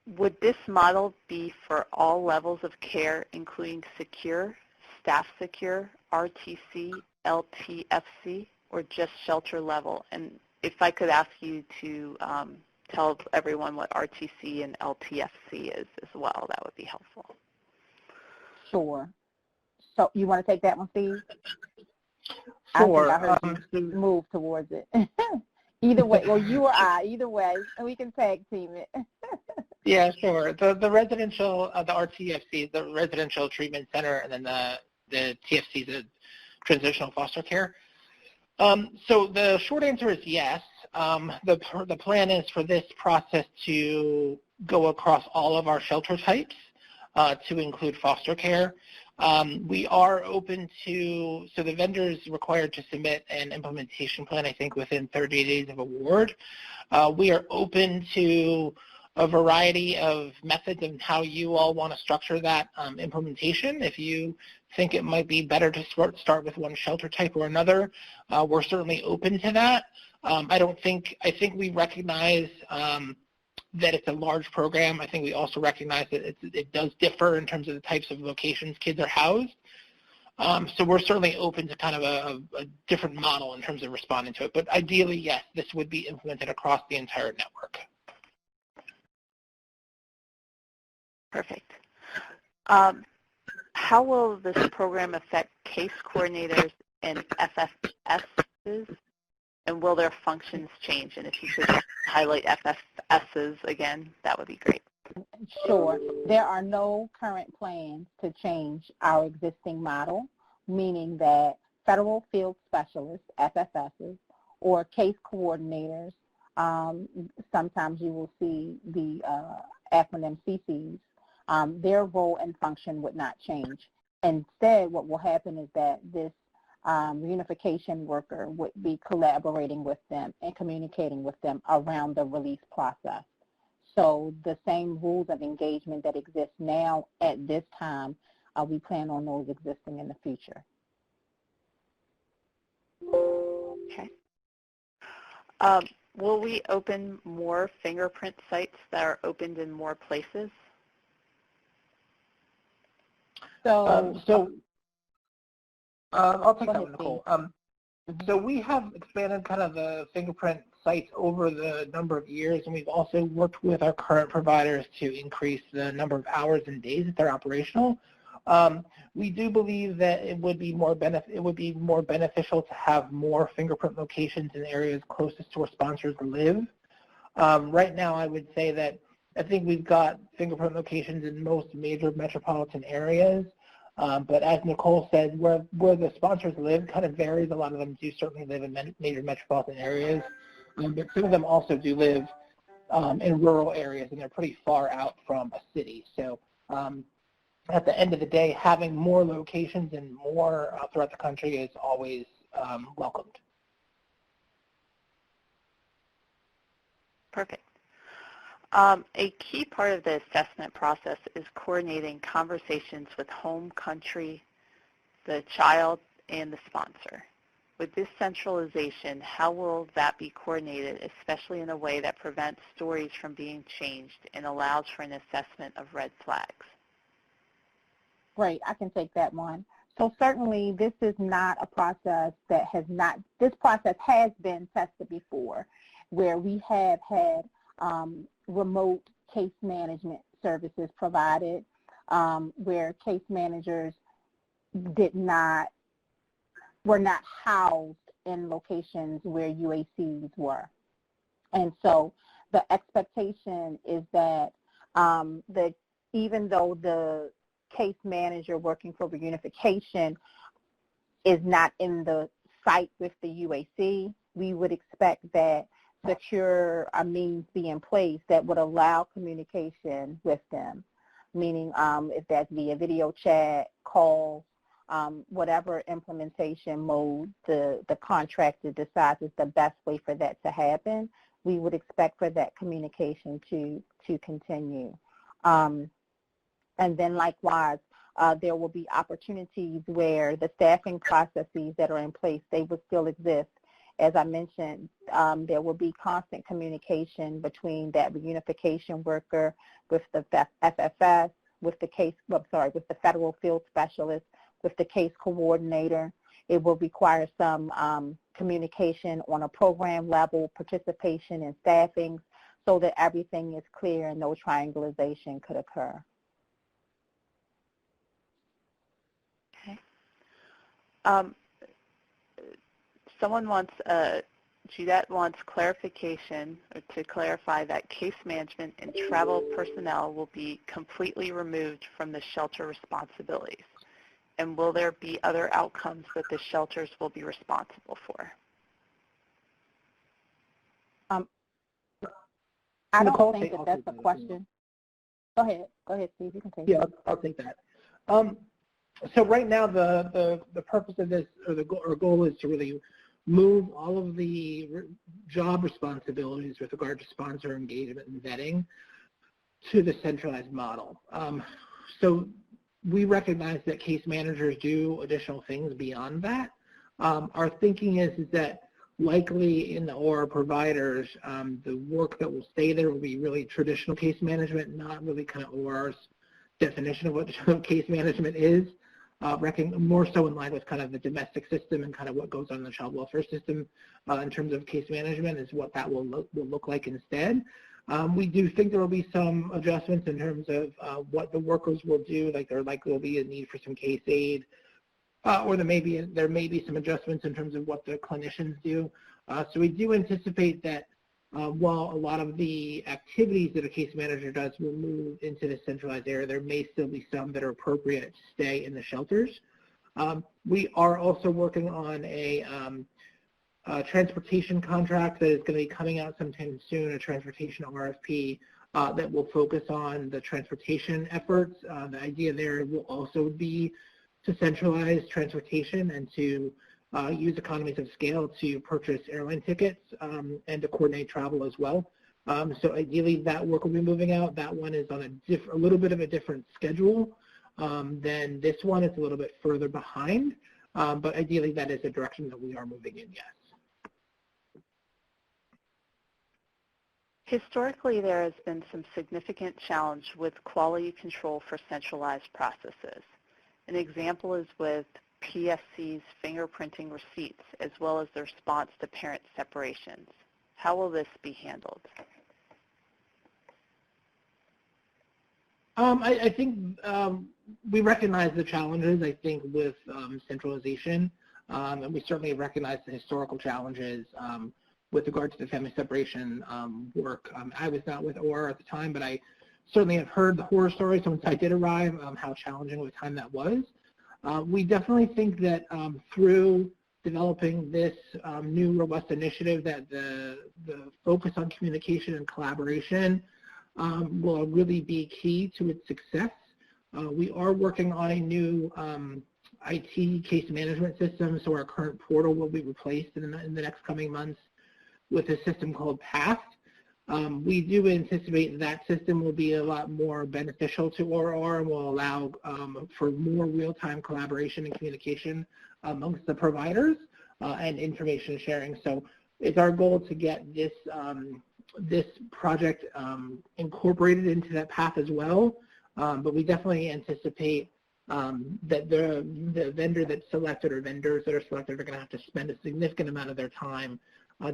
Would this model be for all levels of care, including secure, staff secure, RTC, LTFC, or just shelter level? And if I could ask you to tell everyone what RTC and LTFC is as well, that would be helpful. Sure. So you want to take that one, Steve? Sure. I think I heard you move towards it. Either way, or you or I, either way, and we can tag team it. Yeah, sure. The residential, the RTFC, the residential treatment center, and then the TFC, the transitional foster care. So the short answer is yes. The plan is for this process to go across all of our shelter types to include foster care. We are open to, so the vendor is required to submit an implementation plan, I think, within 30 days of award. We are open to a variety of methods and how you all want to structure that implementation. If you think it might be better to start with one shelter type or another, we're certainly open to that. I think we recognize that it's a large program. I think we also recognize that it does differ in terms of the types of locations kids are housed. So we're certainly open to kind of a different model in terms of responding to it. But ideally, yes, this would be implemented across the entire network. Perfect. How will this program affect case coordinators and FFSs, and will their functions change? And if you could highlight FFSs again, that would be great. Sure. There are no current plans to change our existing model, meaning that federal field specialists, FFSs, or case coordinators, sometimes you will see the acronym CCs, their role and function would not change. Instead, what will happen is that this reunification worker would be collaborating with them and communicating with them around the release process. So the same rules of engagement that exist now at this time, we plan on those existing in the future. Okay. Will we open more fingerprint sites that are opened in more places? I'll take that one, Nicole. So we have expanded kind of the fingerprint sites over the number of years, and we've also worked with our current providers to increase the number of hours and days that they're operational. We do believe that it would be more beneficial to have more fingerprint locations in areas closest to where sponsors live. Right now, I would say that I think we've got fingerprint locations in most major metropolitan areas. But as Nicole said, where the sponsors live kind of varies. A lot of them do certainly live in major metropolitan areas, but some of them also do live in rural areas, and they're pretty far out from a city. So at the end of the day, having more locations and more throughout the country is always welcomed. Perfect. A key part of the assessment process is coordinating conversations with home country, the child, and the sponsor. With this centralization, how will that be coordinated, especially in a way that prevents stories from being changed and allows for an assessment of red flags? Great, I can take that one. So certainly this is not a process that this process has been tested before, where we have had remote case management services provided, where case managers were not housed in locations where UACs were. And so the expectation is that even though the case manager working for reunification is not in the site with the UAC, we would expect that secure means be in place that would allow communication with them. meaning if that's via video chat, call, whatever implementation mode the contractor decides is the best way for that to happen, we would expect for that communication to continue. And then likewise, there will be opportunities where the staffing processes that are in place, they will still exist. As I mentioned, there will be constant communication between that reunification worker with the FFS, with the with the federal field specialist, with the case coordinator. It will require some communication on a program level, participation in staffing, so that everything is clear and no triangulation could occur. Okay. Someone wants, Judette wants clarification to clarify that case management and travel personnel will be completely removed from the shelter responsibilities. And will there be other outcomes that the shelters will be responsible for? I don't think that's a question. Go ahead, Steve. You can take it. Yeah, I'll take that. So right now, the purpose of this, or goal, is to really move all of the job responsibilities with regard to sponsor engagement and vetting to the centralized model. So we recognize that case managers do additional things beyond that. Our thinking is that likely in the Aurora providers, the work that will stay there will be really traditional case management, not really kind of Aurora's definition of what case management is. More so in line with kind of the domestic system and kind of what goes on in the child welfare system in terms of case management is what that will look like instead. We do think there will be some adjustments in terms of what the workers will do, like there likely will be a need for some case aid, or there may be some adjustments in terms of what the clinicians do. So we do anticipate that while a lot of the activities that a case manager does will move into the centralized area, there may still be some that are appropriate to stay in the shelters. We are also working on a transportation contract that is going to be coming out sometime soon, a transportation RFP that will focus on the transportation efforts. The idea there will also be to centralize transportation and to use economies of scale to purchase airline tickets and to coordinate travel as well. So ideally that work will be moving out. That one is on a little bit of a different schedule than this one. It's a little bit further behind, but ideally that is the direction that we are moving in, yes. Historically, there has been some significant challenge with quality control for centralized processes. An example is with PSC's fingerprinting receipts, as well as the response to parent separations. How will this be handled? I think we recognize the challenges, I think, with centralization, and we certainly recognize the historical challenges with regard to the family separation work. I was not with Aurora at the time, but I certainly have heard the horror stories once I did arrive, how challenging of a time that was. We definitely think that through developing this new robust initiative that the focus on communication and collaboration will really be key to its success. We are working on a new IT case management system, so our current portal will be replaced in the next coming months with a system called PATH. We do anticipate that system will be a lot more beneficial to Aurora and will allow for more real-time collaboration and communication amongst the providers and information sharing. So it's our goal to get this this project incorporated into that path as well. But we definitely anticipate that the vendor that's selected or vendors that are selected are going to have to spend a significant amount of their time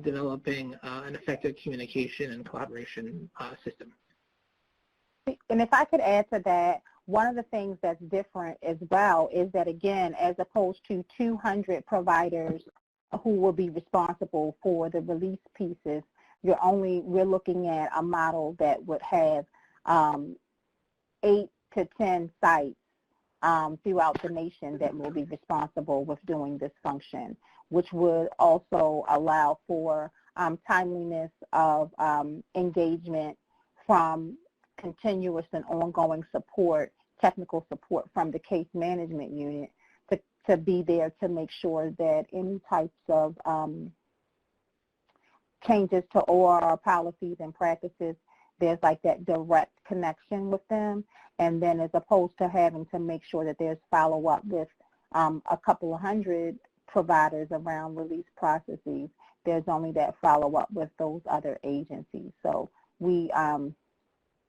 developing an effective communication and collaboration system. And if I could add to that, one of the things that's different as well is that, again, as opposed to 200 providers who will be responsible for the release pieces, we're looking at a model that would have 8 to 10 sites throughout the nation that will be responsible with doing this function, which would also allow for timeliness of engagement from continuous and ongoing support, technical support from the case management unit to be there to make sure that any types of changes to ORR policies and practices, there's like that direct connection with them. And then as opposed to having to make sure that there's follow-up with a couple of hundred providers around release processes, there's only that follow-up with those other agencies. So we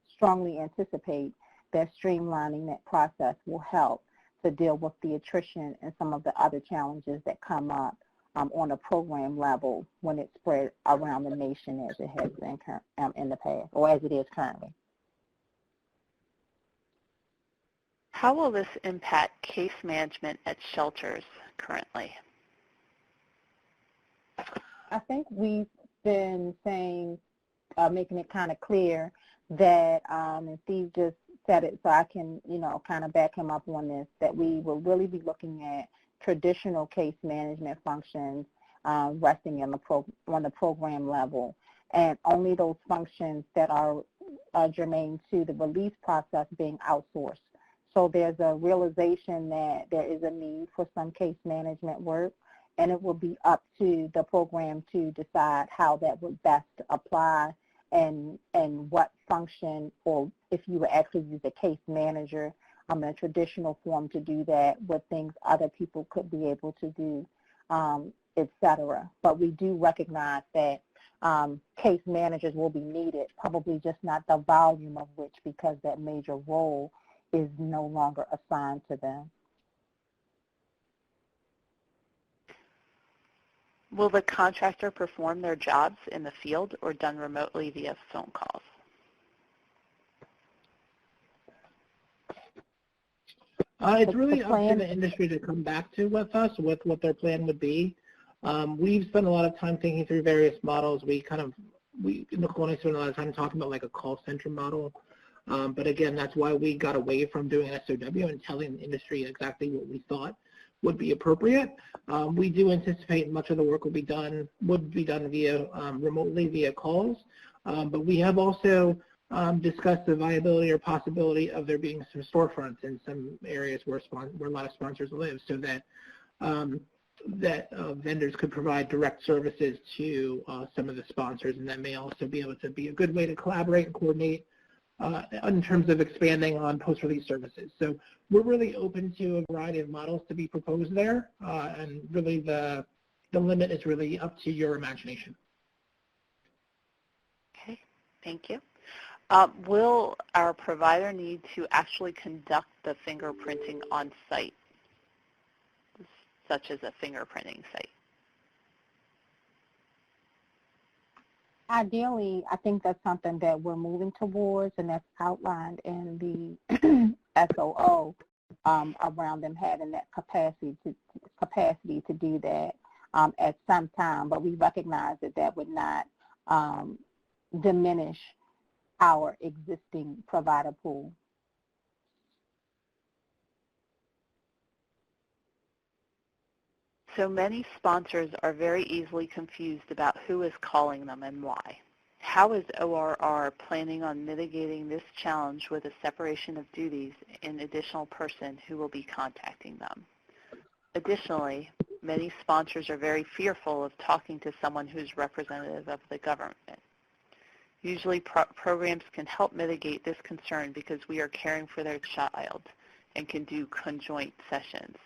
strongly anticipate that streamlining that process will help to deal with the attrition and some of the other challenges that come up on a program level when it's spread around the nation as it has been in the past, or as it is currently. How will this impact case management at shelters currently? I think we've been saying, making it kind of clear that, and Steve just said it so I can, kind of back him up on this, that we will really be looking at traditional case management functions resting on the program level, and only those functions that are germane to the release process being outsourced. So there's a realization that there is a need for some case management work, and it will be up to the program to decide how that would best apply and what function, or if you would actually use a case manager in a traditional form to do that, what things other people could be able to do, et cetera. But we do recognize that case managers will be needed, probably just not the volume of which, because that major role is no longer assigned to them. Will the contractor perform their jobs in the field or done remotely via phone calls? It's really up to the industry to come back to with us with what their plan would be. We've spent a lot of time thinking through various models. Nicole and I spent a lot of time talking about like a call center model. But again, that's why we got away from doing an SOW and telling the industry exactly what we thought would be appropriate. We do anticipate much of the work would be done via remotely via calls. But we have also discussed the viability or possibility of there being some storefronts in some areas where a lot of sponsors live, so that vendors could provide direct services to some of the sponsors, and that may also be able to be a good way to collaborate and coordinate in terms of expanding on post-release services. So we're really open to a variety of models to be proposed there, and really the limit is really up to your imagination. Okay, thank you. Will our provider need to actually conduct the fingerprinting on site, such as a fingerprinting site? Ideally, I think that's something that we're moving towards, and that's outlined in the SOO around them having that capacity to do that at some time. But we recognize that that would not diminish our existing provider pool. So many sponsors are very easily confused about who is calling them and why. How is ORR planning on mitigating this challenge with a separation of duties and additional person who will be contacting them? Additionally, many sponsors are very fearful of talking to someone who's representative of the government. Usually programs can help mitigate this concern because we are caring for their child and can do conjoint sessions.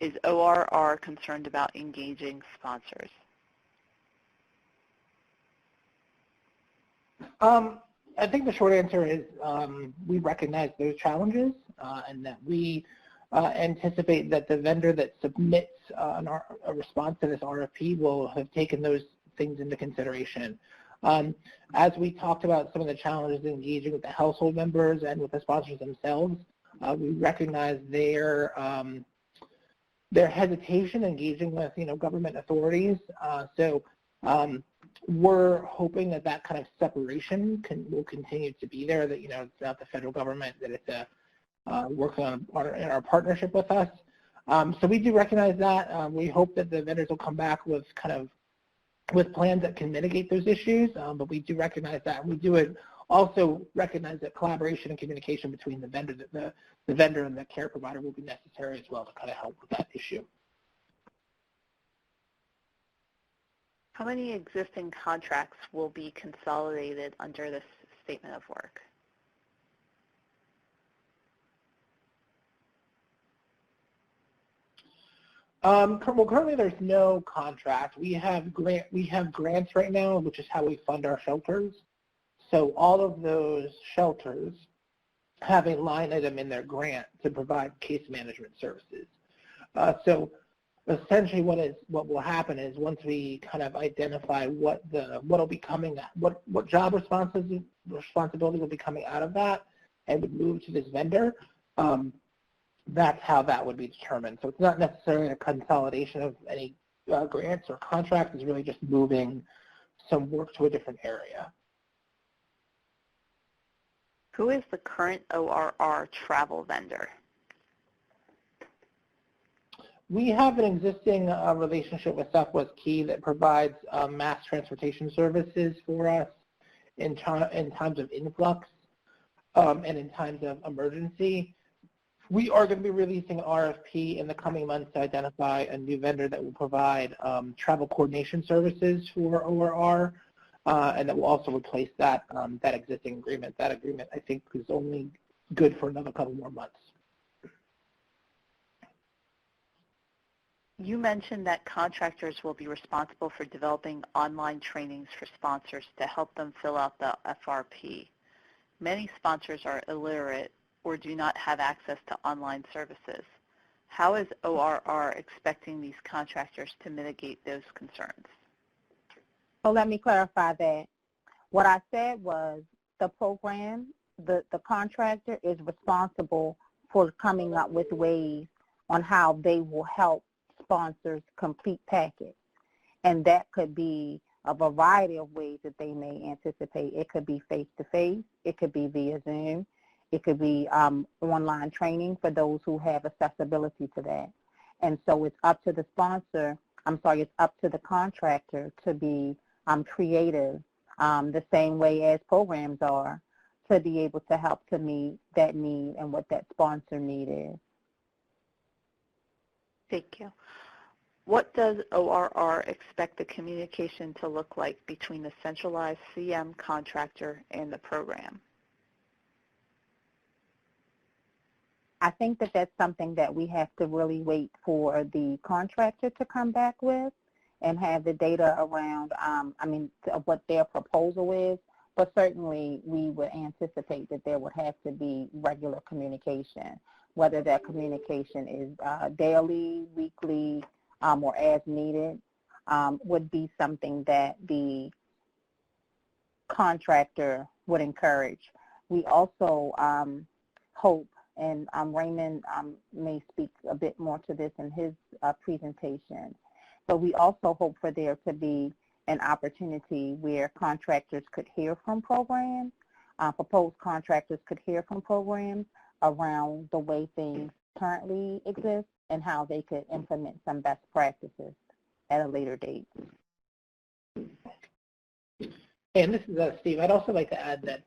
Is ORR concerned about engaging sponsors? I think the short answer is we recognize those challenges and that we anticipate that the vendor that submits a response to this RFP will have taken those things into consideration. As we talked about some of the challenges in engaging with the household members and with the sponsors themselves, we recognize their hesitation engaging with government authorities. So we're hoping that that kind of separation will continue to be there. That it's not the federal government, that it's working in our partnership with us. So we do recognize that. We hope that the vendors will come back with with plans that can mitigate those issues. But we do recognize that, and we do it also recognize that collaboration and communication between the vendor, the vendor and the care provider will be necessary as well to kind of help with that issue. How many existing contracts will be consolidated under this statement of work? Well, currently there's no contract. We have grants right now, which is how we fund our shelters. So all of those shelters have a line item in their grant to provide case management services. So essentially what will happen is once we kind of identify what job responsibilities will be coming out of that and would move to this vendor, that's how that would be determined. So it's not necessarily a consolidation of any grants or contracts. It's really just moving some work to a different area. Who is the current ORR travel vendor? We have an existing relationship with Southwest Key that provides mass transportation services for us in times of influx and in times of emergency. We are going to be releasing an RFP in the coming months to identify a new vendor that will provide travel coordination services for ORR, and that will also replace that existing agreement. That agreement, I think, is only good for another couple more months. You mentioned that contractors will be responsible for developing online trainings for sponsors to help them fill out the FRP. Many sponsors are illiterate or do not have access to online services. How is ORR expecting these contractors to mitigate those concerns? So let me clarify that. What I said was the program, the contractor is responsible for coming up with ways on how they will help sponsors complete packets. And that could be a variety of ways that they may anticipate. It could be face-to-face. It could be via Zoom. It could be online training for those who have accessibility to that. And so it's up to the it's up to the contractor to be creative the same way as programs are to be able to help to meet that need and what that sponsor need is. Thank you. What does ORR expect the communication to look like between the centralized CM contractor and the program? I think that that's something that we have to really wait for the contractor to come back with and have the data around, of what their proposal is. But certainly we would anticipate that there would have to be regular communication, whether that communication is daily, weekly, or as needed, would be something that the contractor would encourage. We also hope, and Raymond may speak a bit more to this in his presentation, but we also hope for there to be an opportunity where contractors could hear from programs, proposed contractors could hear from programs around the way things currently exist and how they could implement some best practices at a later date. And this is Steve. I'd also like to add that,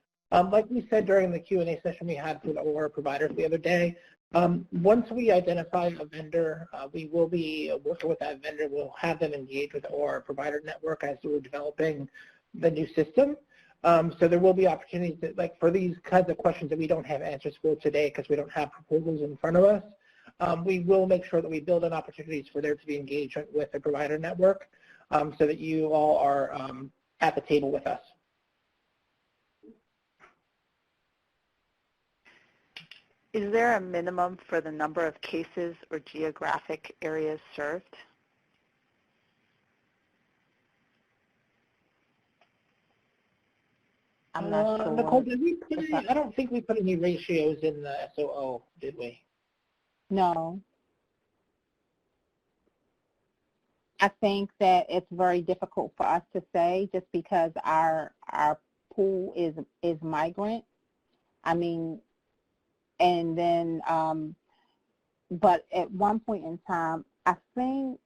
like we said during the Q&A session we had for the Aurora providers the other day, once we identify a vendor, we will be working with that vendor. We'll have them engage with the Aurora provider network as we're developing the new system. So there will be opportunities that, like for these kinds of questions that we don't have answers for today because we don't have proposals in front of us, we will make sure that we build in opportunities for there to be engagement with the provider network so that you all are at the table with us. Is there a minimum for the number of cases or geographic areas served? I'm not sure. Nicole, I don't think we put any ratios in the SOO, did we? No. I think that it's very difficult for us to say just because our pool is migrant. And then, but at one point in time, I think,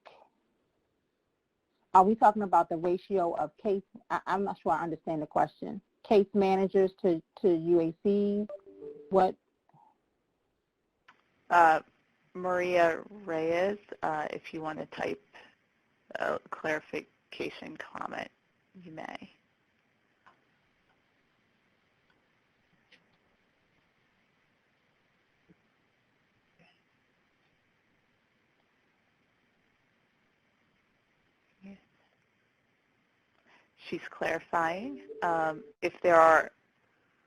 are we talking about the ratio of case? I'm not sure I understand the question. case managers to UACs? What? Maria Reyes, if you want to type a clarification comment, you may. She's clarifying if there are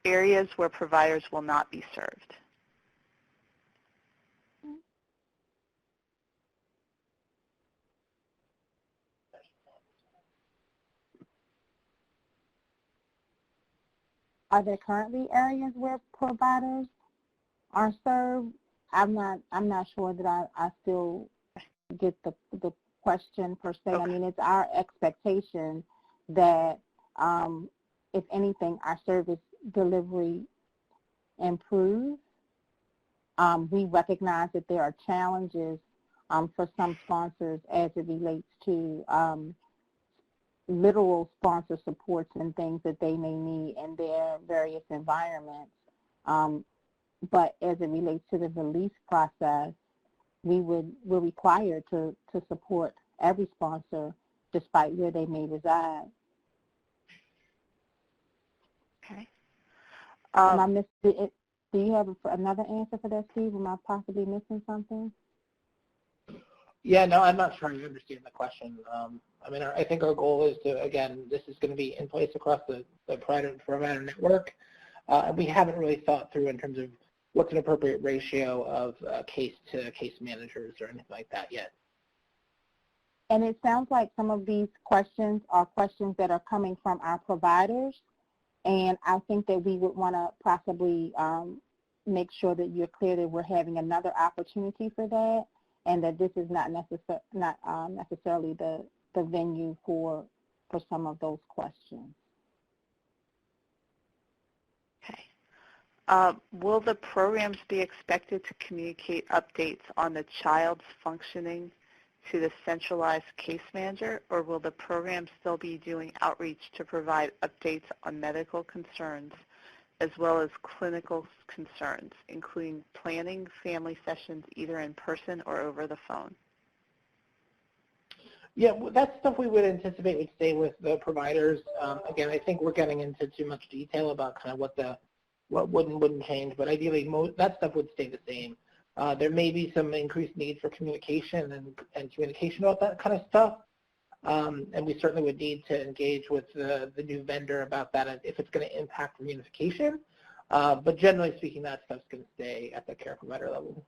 areas where providers will not be served. Are there currently areas where providers are served? I'm not sure that I still get the question per se. Okay. I mean, it's our expectation that if anything, our service delivery improves. We recognize that there are challenges for some sponsors as it relates to literal sponsor supports and things that they may need in their various environments. But as it relates to the release process, we're required to support every sponsor despite where they may reside. Okay. Am I missing it? Do you have another answer for that, Steve? Am I possibly missing something? Yeah, no, I'm not sure I understand the question. I mean, I think our goal is to, again, this is going to be in place across the provider network. We haven't really thought through in terms of what's an appropriate ratio of case to case managers or anything like that yet. And it sounds like some of these questions are questions that are coming from our providers. And I think that we would want to possibly make sure that you're clear that we're having another opportunity for that, and that this is not necessarily the venue for some of those questions. Okay. Will the programs be expected to communicate updates on the child's functioning to the centralized case manager, or will the program still be doing outreach to provide updates on medical concerns as well as clinical concerns, including planning family sessions either in person or over the phone? Yeah, that's stuff we would anticipate would stay with the providers. Again, I think we're getting into too much detail about kind of what would and wouldn't change, but ideally that stuff would stay the same. There may be some increased need for communication and communication about that kind of stuff, and we certainly would need to engage with the new vendor about that if it's going to impact reunification. But generally speaking, that stuff's going to stay at the care provider level.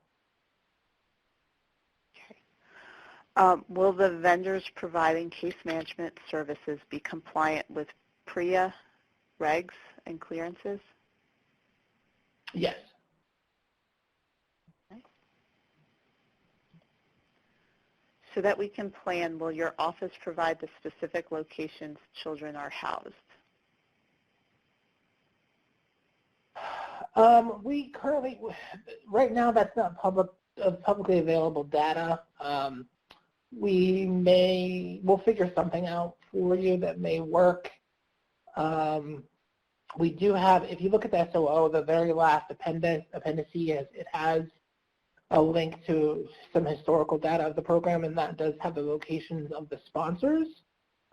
Okay. Will the vendors providing case management services be compliant with PREA regs and clearances? Yes. So that we can plan, will your office provide the specific locations children are housed? We currently, right now, that's not publicly available data. We'll figure something out for you that may work. We do have, if you look at the SOO, the very last appendice, it has a link to some historical data of the program, and that does have the locations of the sponsors.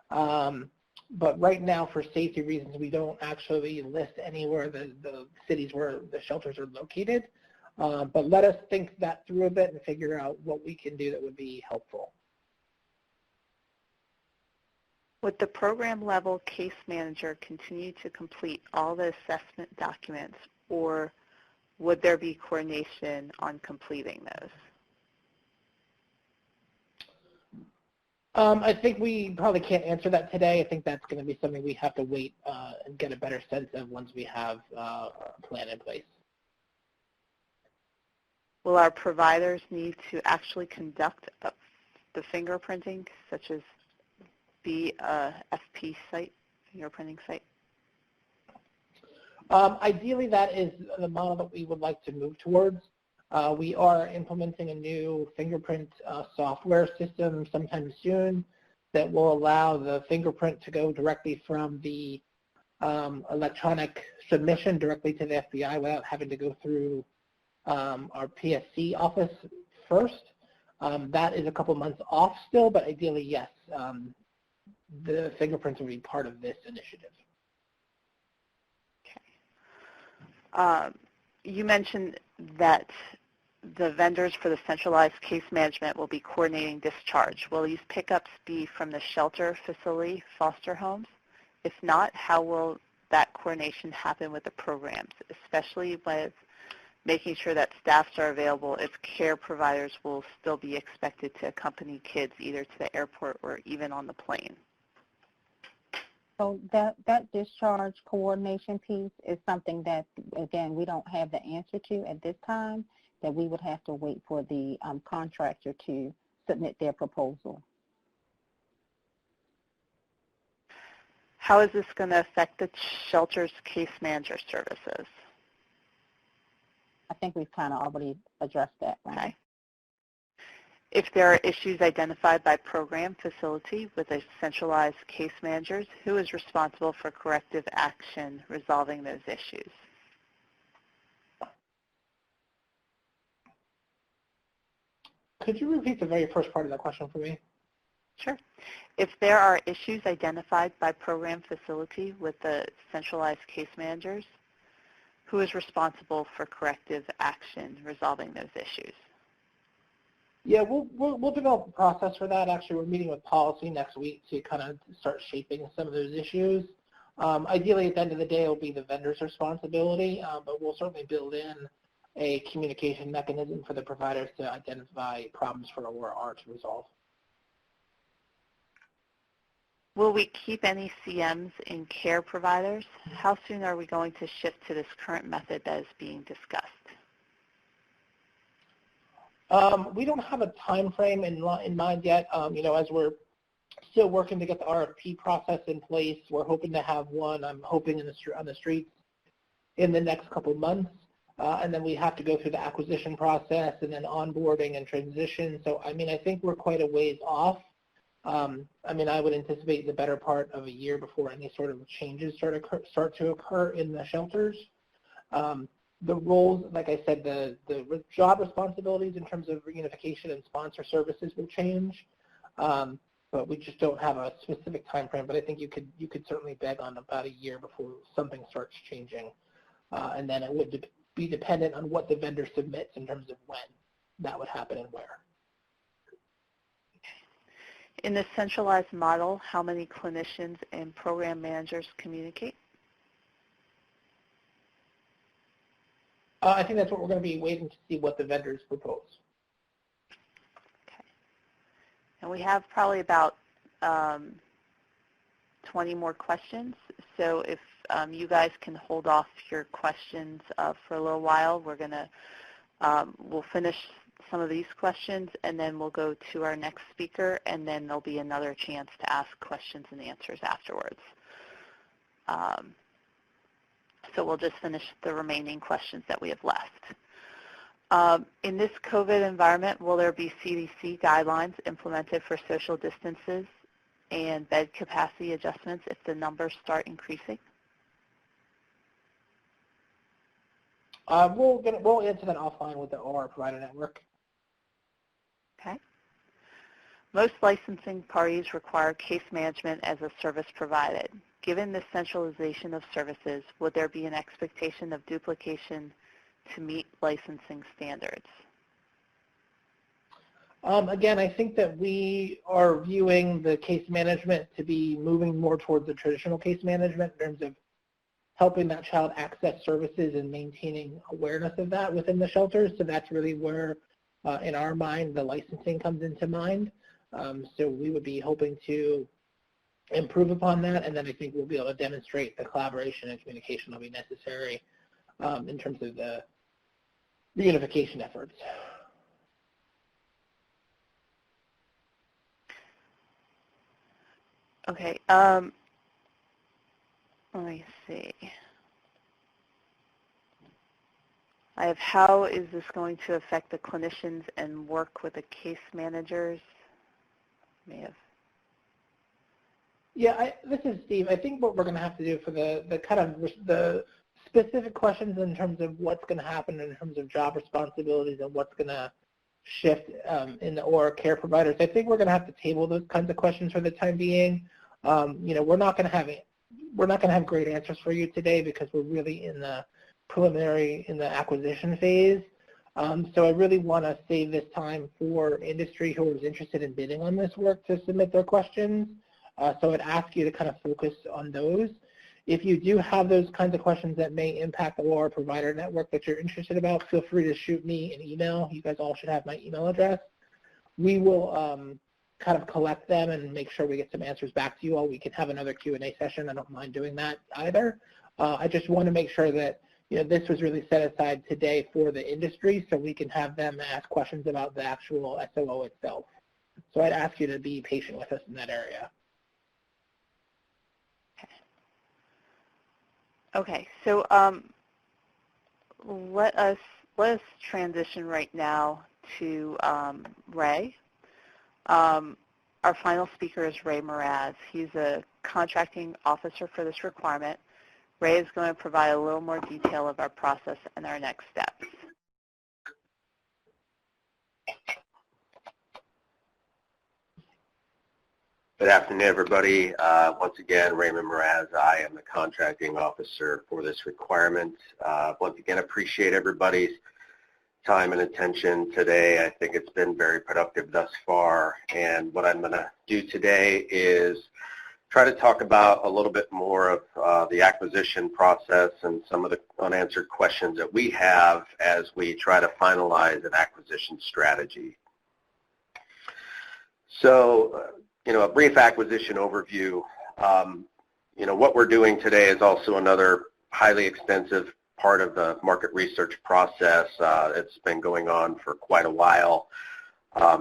But right now, for safety reasons, we don't actually list anywhere the cities where the shelters are located. But let us think that through a bit and figure out what we can do that would be helpful. Would the program level case manager continue to complete all the assessment documents, or would there be coordination on completing those? I think we probably can't answer that today. I think that's going to be something we have to wait and get a better sense of once we have a plan in place. Will our providers need to actually conduct the fingerprinting, such as be a FP site, fingerprinting site? Ideally, that is the model that we would like to move towards. We are implementing a new fingerprint software system sometime soon that will allow the fingerprint to go directly from the electronic submission directly to the FBI without having to go through our PSC office first. That is a couple months off still, but ideally, yes, the fingerprints will be part of this initiative. Okay. You mentioned that the vendors for the centralized case management will be coordinating discharge. Will these pickups be from the shelter, facility, foster homes? If not, how will that coordination happen with the programs, especially with making sure that staffs are available if care providers will still be expected to accompany kids either to the airport or even on the plane? So that discharge coordination piece is something that, again, we don't have the answer to at this time, that we would have to wait for the contractor to submit their proposal. How is this going to affect the shelter's case manager services? I think we've kind of already addressed that, right? Okay. If there are issues identified by program facility with a centralized case managers, who is responsible for corrective action resolving those issues? Could you repeat the very first part of that question for me? Sure. If there are issues identified by program facility with the centralized case managers, who is responsible for corrective action resolving those issues? Yeah, we'll develop a process for that. Actually, we're meeting with policy next week to kind of start shaping some of those issues. Ideally, at the end of the day, it'll be the vendor's responsibility, but we'll certainly build in a communication mechanism for the providers to identify problems for Aurora to resolve. Will we keep any CMs in care providers? How soon are we going to shift to this current method that is being discussed? We don't have a time frame in mind yet. As we're still working to get the RFP process in place, we're hoping to have one, I'm hoping on the streets in the next couple of months. And then we have to go through the acquisition process and then onboarding and transition. So, I think we're quite a ways off. I would anticipate the better part of a year before any sort of changes start to occur in the shelters. The roles, like I said, the job responsibilities in terms of reunification and sponsor services will change, but we just don't have a specific time frame. But I think you could certainly beg on about a year before something starts changing, and then it would be dependent on what the vendor submits in terms of when that would happen and where. In the centralized model, how many clinicians and program managers communicate? I think that's what we're going to be waiting to see what the vendors propose. Okay. And we have probably about 20 more questions. So if you guys can hold off your questions for a little while, we'll finish some of these questions, and then we'll go to our next speaker, and then there'll be another chance to ask questions and answers afterwards. So we'll just finish the remaining questions that we have left. In this COVID environment, will there be CDC guidelines implemented for social distances and bed capacity adjustments if the numbers start increasing? We'll answer that offline with the Aurora provider network. Okay. Most licensing parties require case management as a service provided. Given the centralization of services, would there be an expectation of duplication to meet licensing standards? Again, I think that we are viewing the case management to be moving more towards the traditional case management in terms of helping that child access services and maintaining awareness of that within the shelters. So that's really where, in our mind, the licensing comes into mind. So we would be hoping to improve upon that, and then I think we'll be able to demonstrate the collaboration and communication that will be necessary in terms of the reunification efforts. Okay. Let me see. I have, how is this going to affect the clinicians and work with the case managers? May have. Yeah, this is Steve. I think what we're going to have to do for the kind of the specific questions in terms of what's going to happen in terms of job responsibilities and what's going to shift in the Aurora care providers, I think we're going to have to table those kinds of questions for the time being. We're not going to have great answers for you today because we're really in the acquisition phase. So I really want to save this time for industry who is interested in bidding on this work to submit their questions. So I'd ask you to kind of focus on those. If you do have those kinds of questions that may impact the Aurora provider network that you're interested about, feel free to shoot me an email. You guys all should have my email address. We will kind of collect them and make sure we get some answers back to you all. We can have another Q&A session. I don't mind doing that either. I just want to make sure that this was really set aside today for the industry so we can have them ask questions about the actual SOO itself. So I'd ask you to be patient with us in that area. Okay, so let us transition right now to Ray. Our final speaker is Ray Moraz. He's a contracting officer for this requirement. Ray is going to provide a little more detail of our process and our next steps. Good afternoon, everybody. Once again, Raymond Moraz. I am the contracting officer for this requirement. Once again, appreciate everybody's time and attention today. I think it's been very productive thus far. And what I'm going to do today is try to talk about a little bit more of the acquisition process and some of the unanswered questions that we have as we try to finalize an acquisition strategy. So, a brief acquisition overview. What we're doing today is also another highly extensive part of the market research process. It's been going on for quite a while.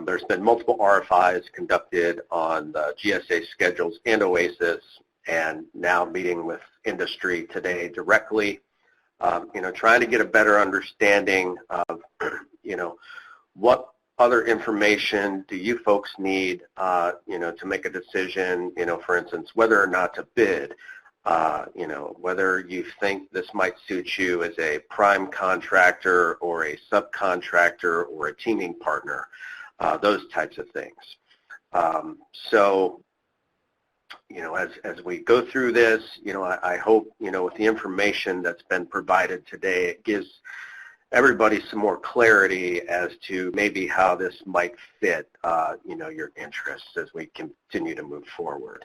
There's been multiple RFIs conducted on the GSA schedules and OASIS, and now meeting with industry today directly, trying to get a better understanding of, what other information do you folks need, to make a decision, for instance, whether or not to bid, whether you think this might suit you as a prime contractor or a subcontractor or a teaming partner, those types of things. As we go through this, I hope, with the information that's been provided today, it gives everybody some more clarity as to maybe how this might fit, your interests as we continue to move forward.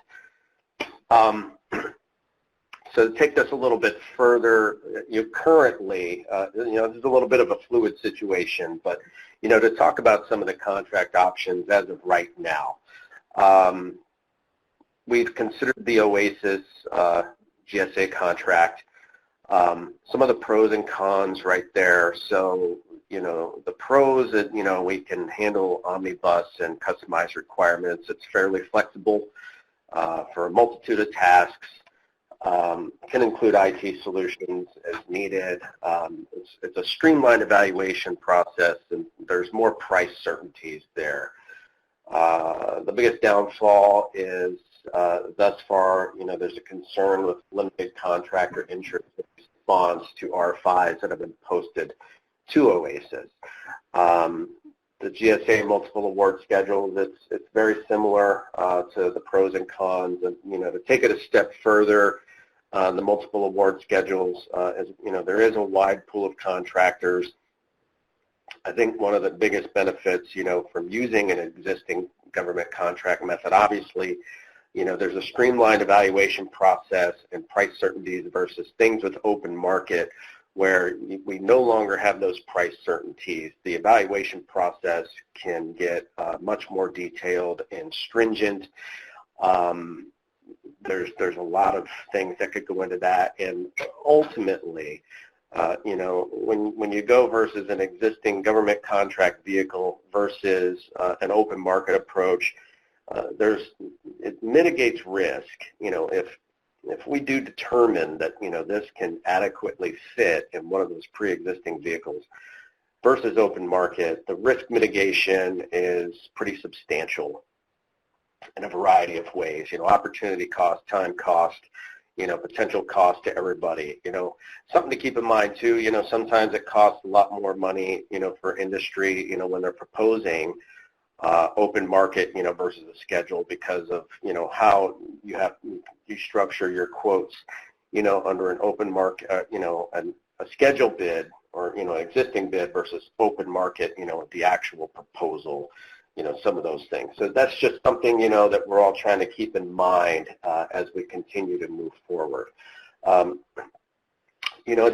So to take this a little bit further, currently, this is a little bit of a fluid situation, but, to talk about some of the contract options as of right now. We've considered the OASIS GSA contract. Some of the pros and cons right there. So, the pros that, we can handle omnibus and customized requirements. It's fairly flexible for a multitude of tasks. Can include IT solutions as needed. It's a streamlined evaluation process, and there's more price certainties there. The biggest downfall is thus far, there's a concern with limited contractor interest in response to RFIs that have been posted to OASIS. The GSA multiple award schedules, it's very similar to the pros and cons. And, to take it a step further, the multiple award schedules, there is a wide pool of contractors. I think one of the biggest benefits, from using an existing government contract method, obviously, there's a streamlined evaluation process and price certainties versus things with open market where we no longer have those price certainties. The evaluation process can get much more detailed and stringent. There's a lot of things that could go into that, and ultimately, when you go versus an existing government contract vehicle versus an open market approach, it mitigates risk. If we do determine that this can adequately fit in one of those pre-existing vehicles versus open market, the risk mitigation is pretty substantial. in a variety of ways, opportunity cost, time cost, potential cost to everybody. Something to keep in mind too, sometimes it costs a lot more money, for industry, when they're proposing open market, versus a schedule because of, how you structure your quotes, under an open market, a schedule bid or, existing bid versus open market, the actual proposal, some of those things. So that's just something, that we're all trying to keep in mind as we continue to move forward. At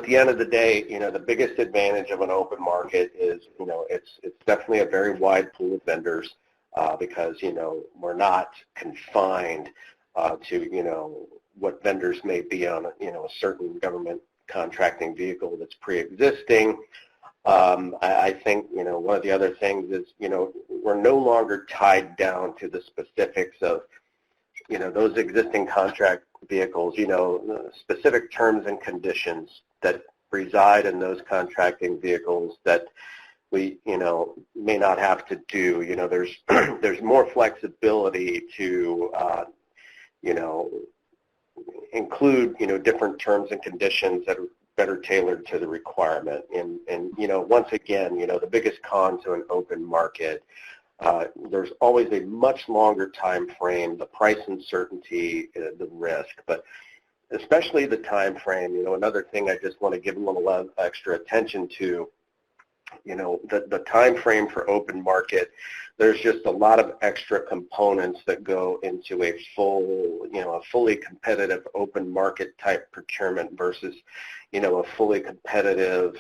the end of the day, the biggest advantage of an open market is, it's definitely a very wide pool of vendors because, we're not confined to, what vendors may be on, a certain government contracting vehicle that's pre-existing. I think, one of the other things is, we're no longer tied down to the specifics of, those existing contract vehicles, specific terms and conditions that reside in those contracting vehicles that we, may not have to do. There's more flexibility to, include, different terms and conditions that are better tailored to the requirement. And once again, the biggest con to an open market, there's always a much longer time frame, the price uncertainty, the risk, but especially the time frame. Another thing I just want to give a little extra attention to, the time frame for open market, there's just a lot of extra components that go into a fully competitive open market type procurement versus, a fully competitive,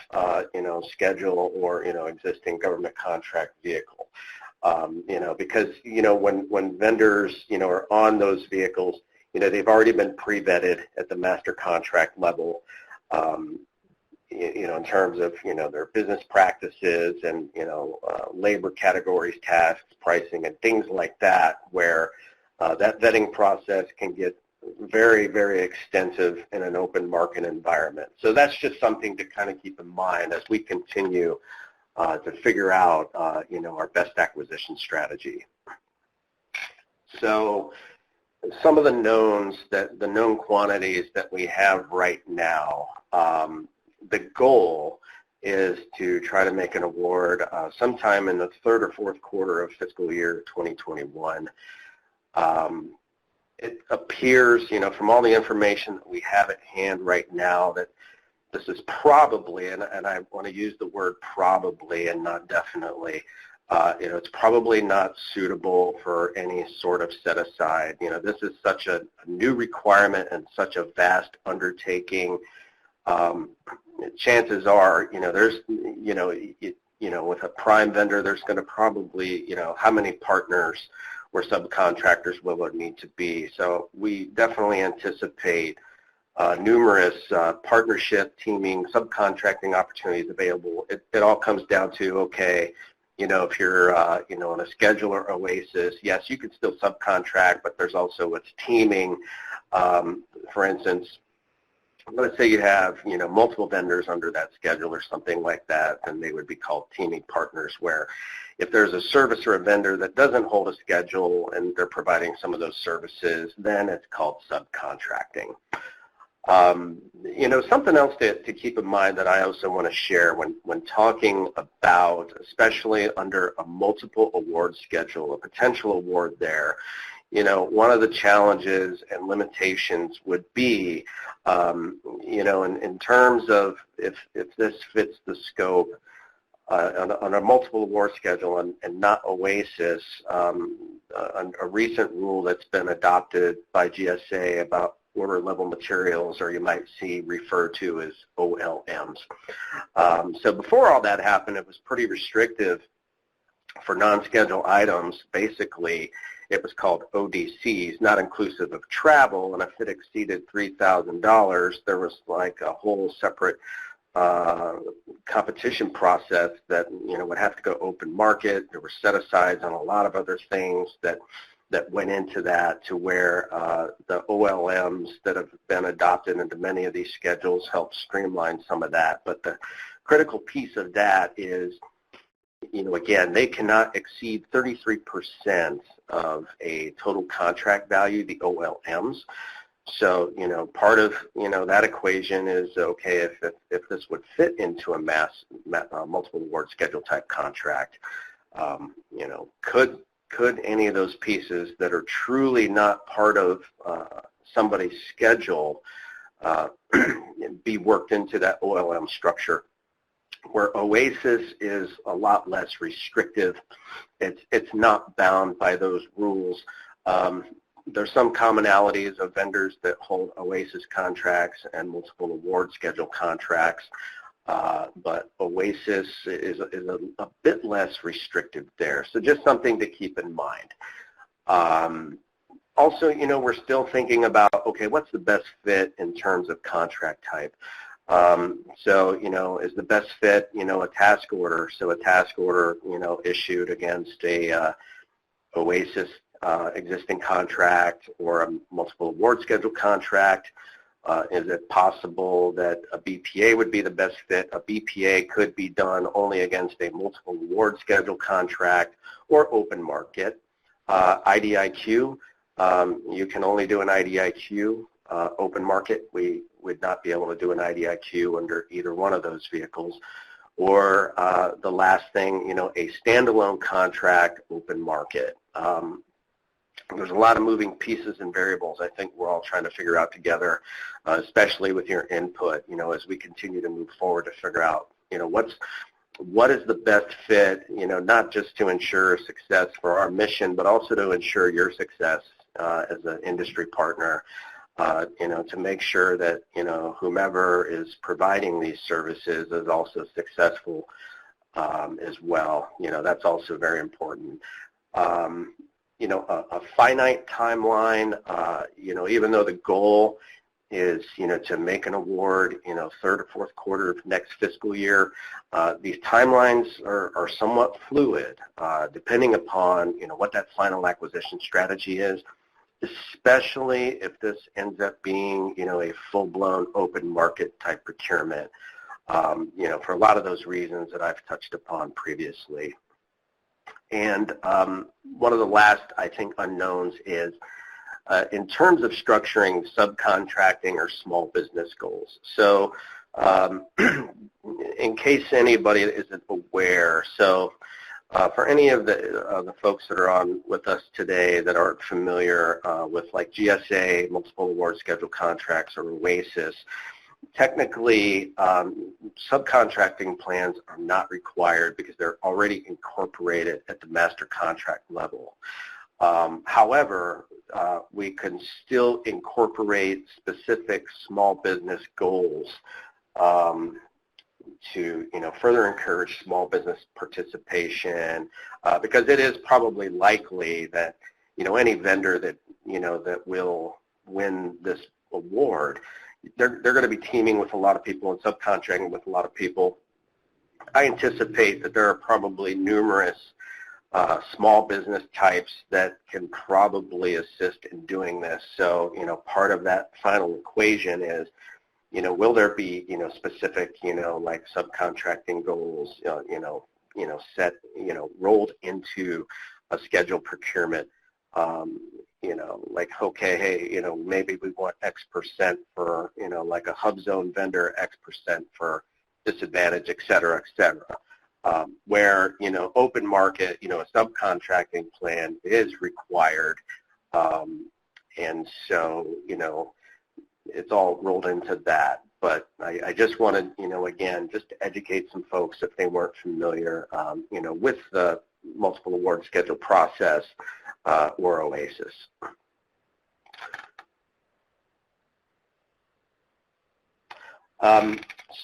schedule or, existing government contract vehicle. Because, when vendors, are on those vehicles, they've already been pre-vetted at the master contract level, in terms of, their business practices and, labor categories, tasks, pricing, and things like that, where that vetting process can get very, very extensive in an open market environment. So that's just something to kind of keep in mind as we continue to figure out, our best acquisition strategy. So some of the known quantities that we have right now, the goal is to try to make an award sometime in the third or fourth quarter of fiscal year 2021. It appears, from all the information that we have at hand right now, that this is probably, and I want to use the word probably and not definitely, it's probably not suitable for any sort of set aside. This is such a new requirement and such a vast undertaking. Chances are, there's, with a prime vendor, there's going to probably, how many partners or subcontractors will there need to be? So we definitely anticipate numerous partnership, teaming, subcontracting opportunities available. It all comes down to, okay, if you're, on a schedule or OASIS, yes, you can still subcontract, but there's also what's teaming. For instance, let's say you have, multiple vendors under that schedule or something like that, and they would be called teaming partners, where if there's a service or a vendor that doesn't hold a schedule and they're providing some of those services, then it's called subcontracting. Something else to keep in mind that I also want to share when talking about, especially under a multiple award schedule, a potential award there, one of the challenges and limitations would be, in terms of if this fits the scope on a multiple award schedule and not OASIS, a recent rule that's been adopted by GSA about order level materials, or you might see referred to as OLMs. So before all that happened, it was pretty restrictive for non-schedule items. Basically, it was called ODCs, not inclusive of travel, and if it exceeded $3,000, there was like a whole separate competition process that, would have to go open market. There were set-asides on a lot of other things that went into that, to where the OLMs that have been adopted into many of these schedules help streamline some of that. But the critical piece of that is, again, they cannot exceed 33% of a total contract value, the OLMs. So, part of, that equation is, okay, if this would fit into a multiple award schedule type contract, could any of those pieces that are truly not part of somebody's schedule be worked into that OLM structure, where OASIS is a lot less restrictive. It's not bound by those rules. There's some commonalities of vendors that hold OASIS contracts and multiple award schedule contracts, but OASIS is a bit less restrictive there. So just something to keep in mind. Also, we're still thinking about, okay, what's the best fit in terms of contract type? So, is the best fit, a task order? So a task order, issued against a OASIS existing contract or a multiple award schedule contract. Is it possible that a BPA would be the best fit? A BPA could be done only against a multiple award schedule contract or open market. IDIQ, you can only do an IDIQ. Open market, we would not be able to do an IDIQ under either one of those vehicles. Or the last thing, a standalone contract, open market. There's a lot of moving pieces and variables I think we're all trying to figure out together, especially with your input, as we continue to move forward to figure out, what is the best fit, not just to ensure success for our mission, but also to ensure your success as an industry partner, to make sure that, whomever is providing these services is also successful as well. That's also very important. A finite timeline, even though the goal is, to make an award, third or fourth quarter of next fiscal year, these timelines are somewhat fluid, depending upon, what that final acquisition strategy is, especially if this ends up being, a full-blown open market type procurement, for a lot of those reasons that I've touched upon previously. And one of the last, I think, unknowns is in terms of structuring subcontracting or small business goals. So in case anybody isn't aware, so for any of the folks that are on with us today that aren't familiar with like GSA, multiple award schedule contracts, or OASIS, technically, subcontracting plans are not required because they're already incorporated at the master contract level. However, we can still incorporate specific small business goals to, further encourage small business participation, because it is probably likely that, any vendor that, that will win this award, they're going to be teaming with a lot of people and subcontracting with a lot of people. I anticipate that there are probably numerous small business types that can probably assist in doing this. So, part of that final equation is, will there be, specific, like subcontracting goals, set, rolled into a scheduled procurement, like, okay, hey, maybe we want X percent for, like a hub zone vendor, X percent for disadvantage, et cetera, where, open market, a subcontracting plan is required. And so, it's all rolled into that. But I just wanted, again, just to educate some folks if they weren't familiar, with the multiple award schedule process or OASIS.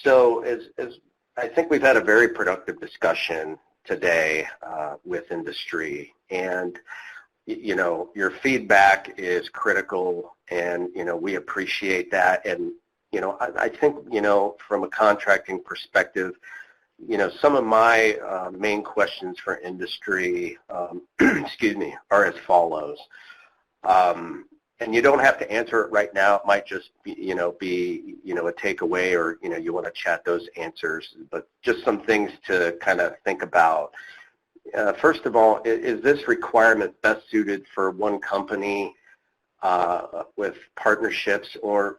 So as I think we've had a very productive discussion today with industry, and your feedback is critical, and we appreciate that. And I think from a contracting perspective, some of my main questions for industry, excuse me, are as follows. and you don't have to answer it right now. It might just be, a takeaway, or, you want to chat those answers, but just some things to kind of think about. First of all, is this requirement best suited for one company with partnerships, or,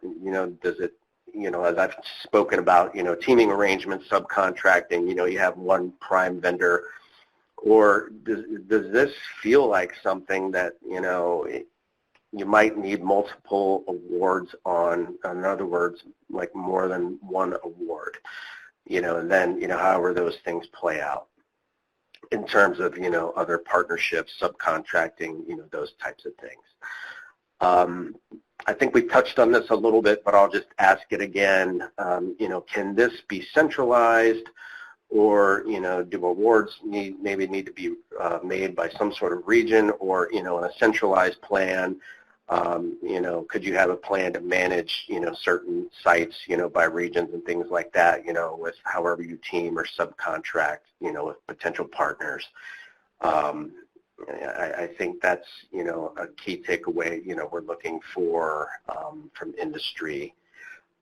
does it, as I've spoken about, teaming arrangements, subcontracting, you have one prime vendor, or does this feel like something that, you might need multiple awards on, in other words, like more than one award, and then, however those things play out in terms of, other partnerships, subcontracting, those types of things. I think we touched on this a little bit, but I'll just ask it again. Can this be centralized, or, do awards maybe need to be made by some sort of region, or, in a centralized plan? Could you have a plan to manage, certain sites, by regions and things like that, with however you team or subcontract, with potential partners? I think that's, a key takeaway, we're looking for from industry.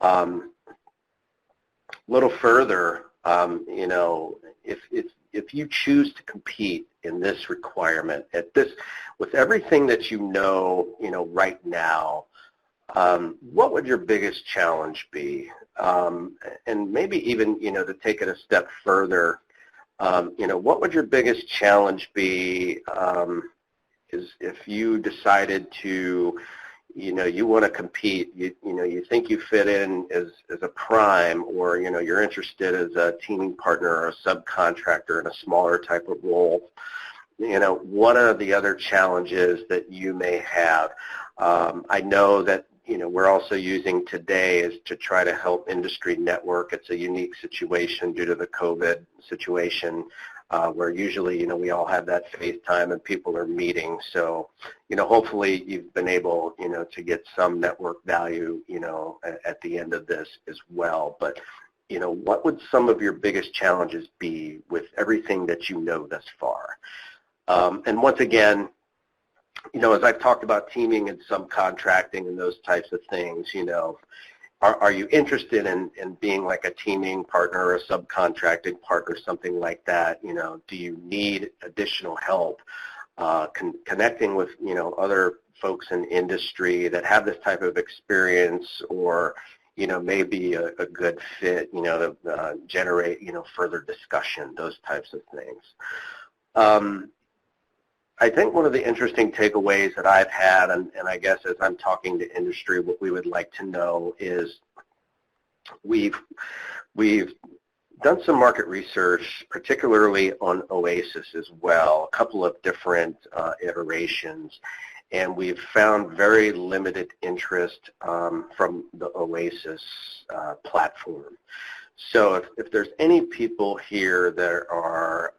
A little further, if you choose to compete in this requirement, with everything that right now, what would your biggest challenge be? And maybe even, to take it a step further, what would your biggest challenge be is if you decided to, you want to compete, you think you fit in as a prime, or, you're interested as a teaming partner or a subcontractor in a smaller type of role. What are the other challenges that you may have? I know that, we're also using today is to try to help industry network. It's a unique situation due to the COVID situation, where usually, we all have that FaceTime and people are meeting. So, hopefully you've been able, to get some network value, at the end of this as well. But, what would some of your biggest challenges be with everything that thus far? And once again, as I've talked about teaming and subcontracting and those types of things, are you interested in being like a teaming partner or a subcontracting partner, something like that? Do you need additional help connecting with, other folks in industry that have this type of experience, or, maybe a good fit, to generate, further discussion, those types of things. I think one of the interesting takeaways that I've had, and I guess as I'm talking to industry, what we would like to know is we've done some market research, particularly on OASIS as well, a couple of different iterations, and we've found very limited interest from the OASIS platform. So if there's any people here that are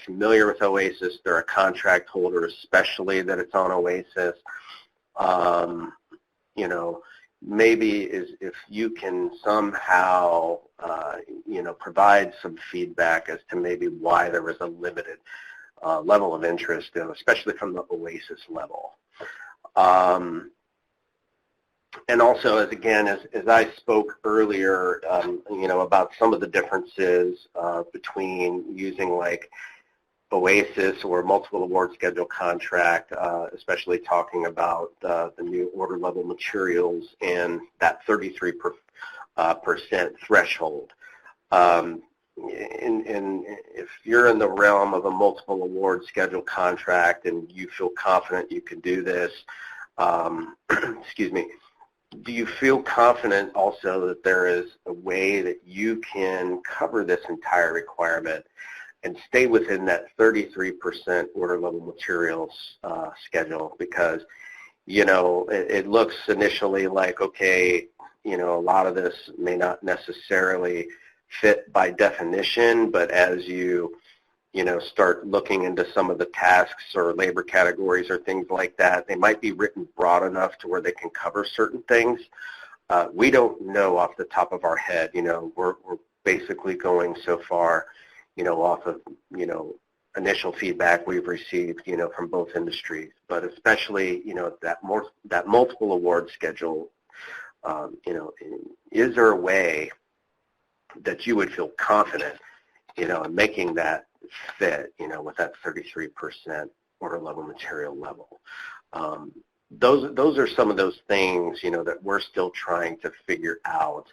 familiar with OASIS, they're a contract holder, especially that it's on OASIS, maybe if you can somehow, provide some feedback as to maybe why there was a limited level of interest, especially from the OASIS level. And also, as I spoke earlier, about some of the differences between using like OASIS or multiple award schedule contract, especially talking about the new order level materials and that 33% threshold. And if you're in the realm of a multiple award schedule contract and you feel confident you can do this, excuse me, do you feel confident also that there is a way that you can cover this entire requirement and stay within that 33% order level materials schedule? Because, it looks initially like, okay, a lot of this may not necessarily fit by definition, but as you start looking into some of the tasks or labor categories or things like that, they might be written broad enough to where they can cover certain things. We don't know off the top of our head. We're basically going so far, off of, initial feedback we've received, from both industries, but especially, that multiple award schedule, is there a way that you would feel confident, in making that fit, with that 33% order level material level? Those are some of those things, that we're still trying to figure out,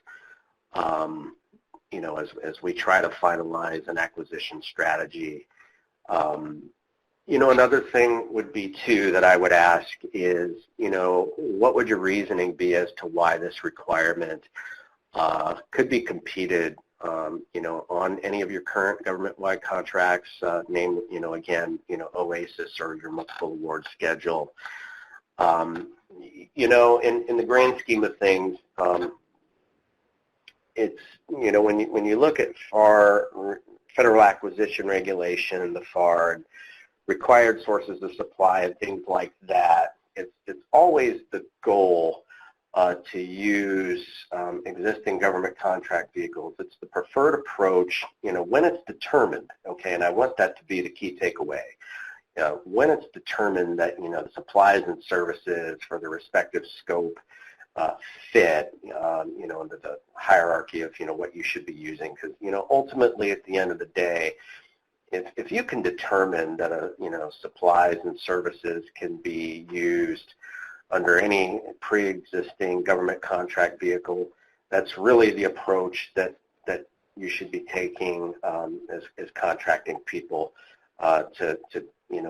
as we try to finalize an acquisition strategy. Another thing would be, too, that I would ask is, what would your reasoning be as to why this requirement could be competed, on any of your current government-wide contracts, named, again, OASIS or your multiple award schedule. In the grand scheme of things, it's, when you look at FAR, Federal Acquisition Regulation, the FAR, and required sources of supply and things like that, it's always the goal to use existing government contract vehicles. It's the preferred approach, when it's determined, okay, and I want that to be the key takeaway. When it's determined that, the supplies and services for the respective scope fit, into the hierarchy of, what you should be using. Because, ultimately at the end of the day, if you can determine that, supplies and services can be used under any pre-existing government contract vehicle, that's really the approach that you should be taking as contracting people to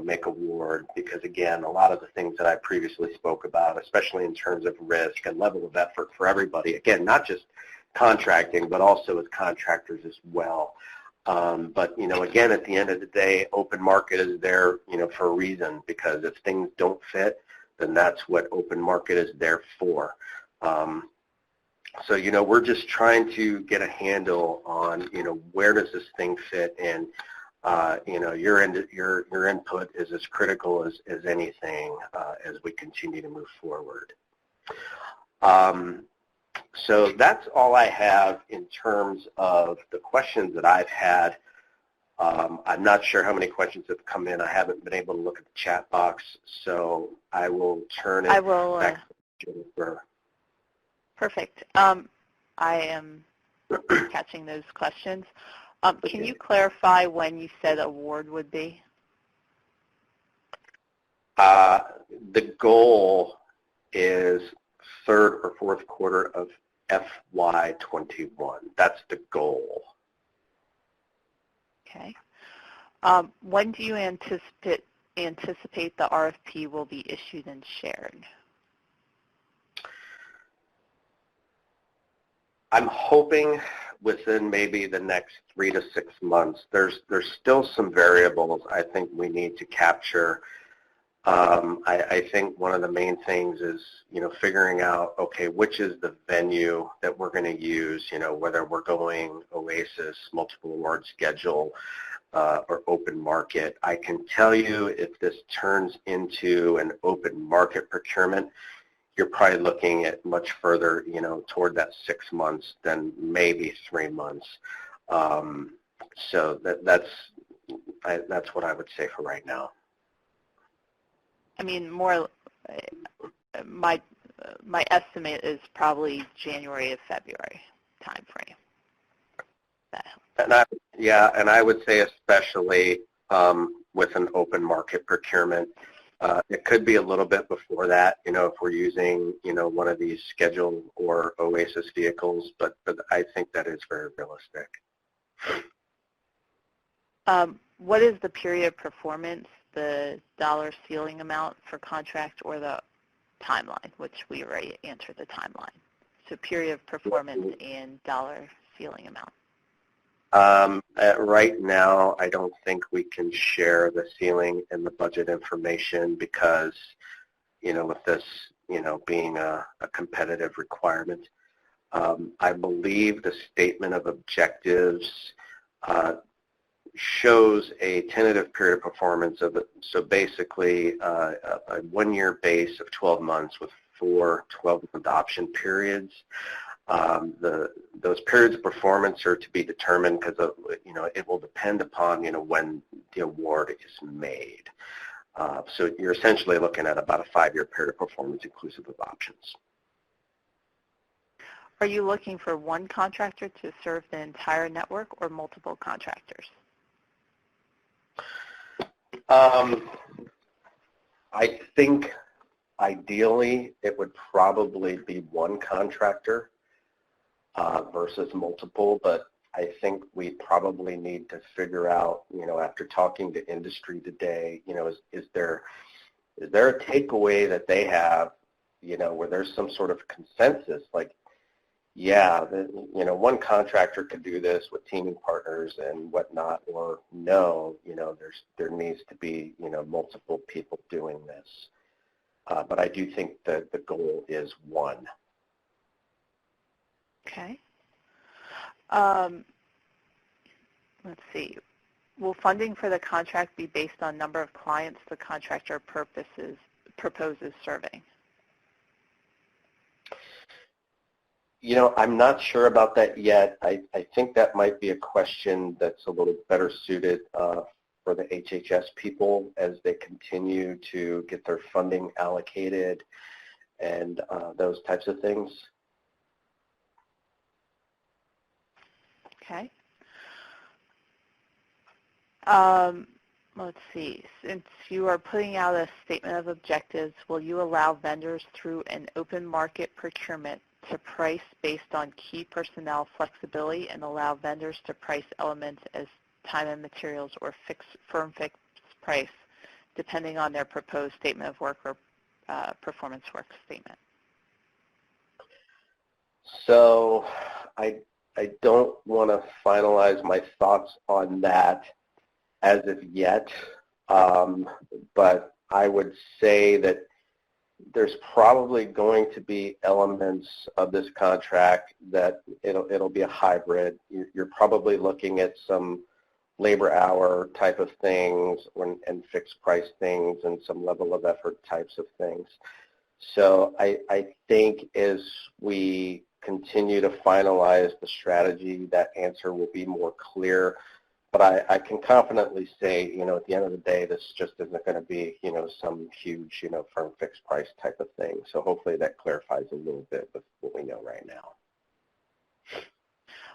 make award, because again, a lot of the things that I previously spoke about, especially in terms of risk and level of effort for everybody, again, not just contracting, but also as contractors as well. But, again, at the end of the day, open market is there, for a reason, because if things don't fit, then that's what open market is there for. So, we're just trying to get a handle on, where does this thing fit in. Your input is as critical as anything as we continue to move forward. So that's all I have in terms of the questions that I've had. I'm not sure how many questions have come in. I haven't been able to look at the chat box, so I will turn it back to Jennifer. Perfect. I am catching those questions. Can you clarify when you said award would be? The goal is third or fourth quarter of FY21. That's the goal. Okay. When do you anticipate the RFP will be issued and shared? I'm hoping within maybe the next 3 to 6 months. There's still some variables I think we need to capture. I think one of the main things is, figuring out, okay, which is the venue that we're going to use, whether we're going OASIS, multiple award schedule, or open market. I can tell you if this turns into an open market procurement, you're probably looking at much further, toward that 6 months than maybe 3 months. So that's what I would say for right now. I mean, my estimate is probably January of February time frame. And I would say especially with an open market procurement, it could be a little bit before that, if we're using, one of these schedule or OASIS vehicles, but I think that is very realistic. What is the period of performance, the dollar ceiling amount for contract, or the timeline, which we already answered the timeline? So period of performance and dollar ceiling amount. Right now, I don't think we can share the ceiling and the budget information because, with this, being a competitive requirement. I believe the statement of objectives shows a tentative period of performance of, so basically a 1-year base of 12 months with 4 12-month option periods. Those periods of performance are to be determined because it will depend upon when the award is made. So you're essentially looking at about a 5-year period of performance inclusive of options. Are you looking for one contractor to serve the entire network or multiple contractors? I think ideally it would probably be one contractor versus multiple, but I think we probably need to figure out, after talking to industry today, is there a takeaway that they have, where there's some sort of consensus, like, yeah, one contractor could do this with teaming partners and whatnot, or no, there needs to be, multiple people doing this. But I do think that the goal is one. Okay. Let's see. Will funding for the contract be based on number of clients the contractor proposes serving? I'm not sure about that yet. I think that might be a question that's a little better suited for the HHS people as they continue to get their funding allocated and those types of things. Okay. Let's see. Since you are putting out a statement of objectives, will you allow vendors through an open market procurement to price based on key personnel flexibility and allow vendors to price elements as time and materials or firm fixed price depending on their proposed statement of work or performance work statement? So I don't want to finalize my thoughts on that as of yet, but I would say that there's probably going to be elements of this contract that it'll be a hybrid. You're probably looking at some labor hour type of things and fixed price things and some level of effort types of things. So I think as we continue to finalize the strategy, that answer will be more clear. But I can confidently say, at the end of the day, this just isn't going to be, some huge, firm fixed price type of thing. So hopefully that clarifies a little bit with what we know right now.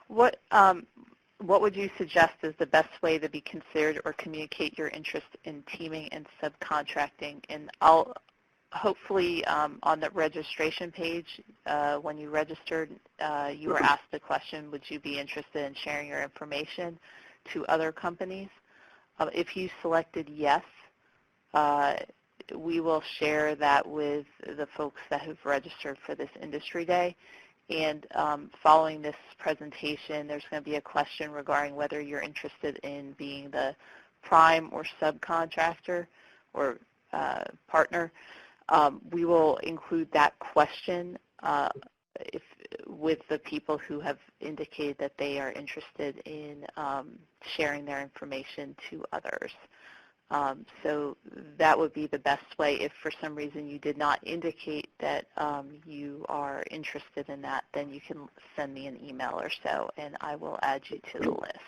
What would you suggest is the best way to be considered or communicate your interest in teaming and subcontracting? And I'll hopefully on the registration page, when you registered, you were asked the question, would you be interested in sharing your information to other companies? If you selected yes, we will share that with the folks that have registered for this industry day. And following this presentation, there's going to be a question regarding whether you're interested in being the prime or subcontractor or partner. We will include that question with the people who have indicated that they are interested in sharing their information to others. So that would be the best way. If for some reason you did not indicate that you are interested in that, then you can send me an email or so, and I will add you to the list.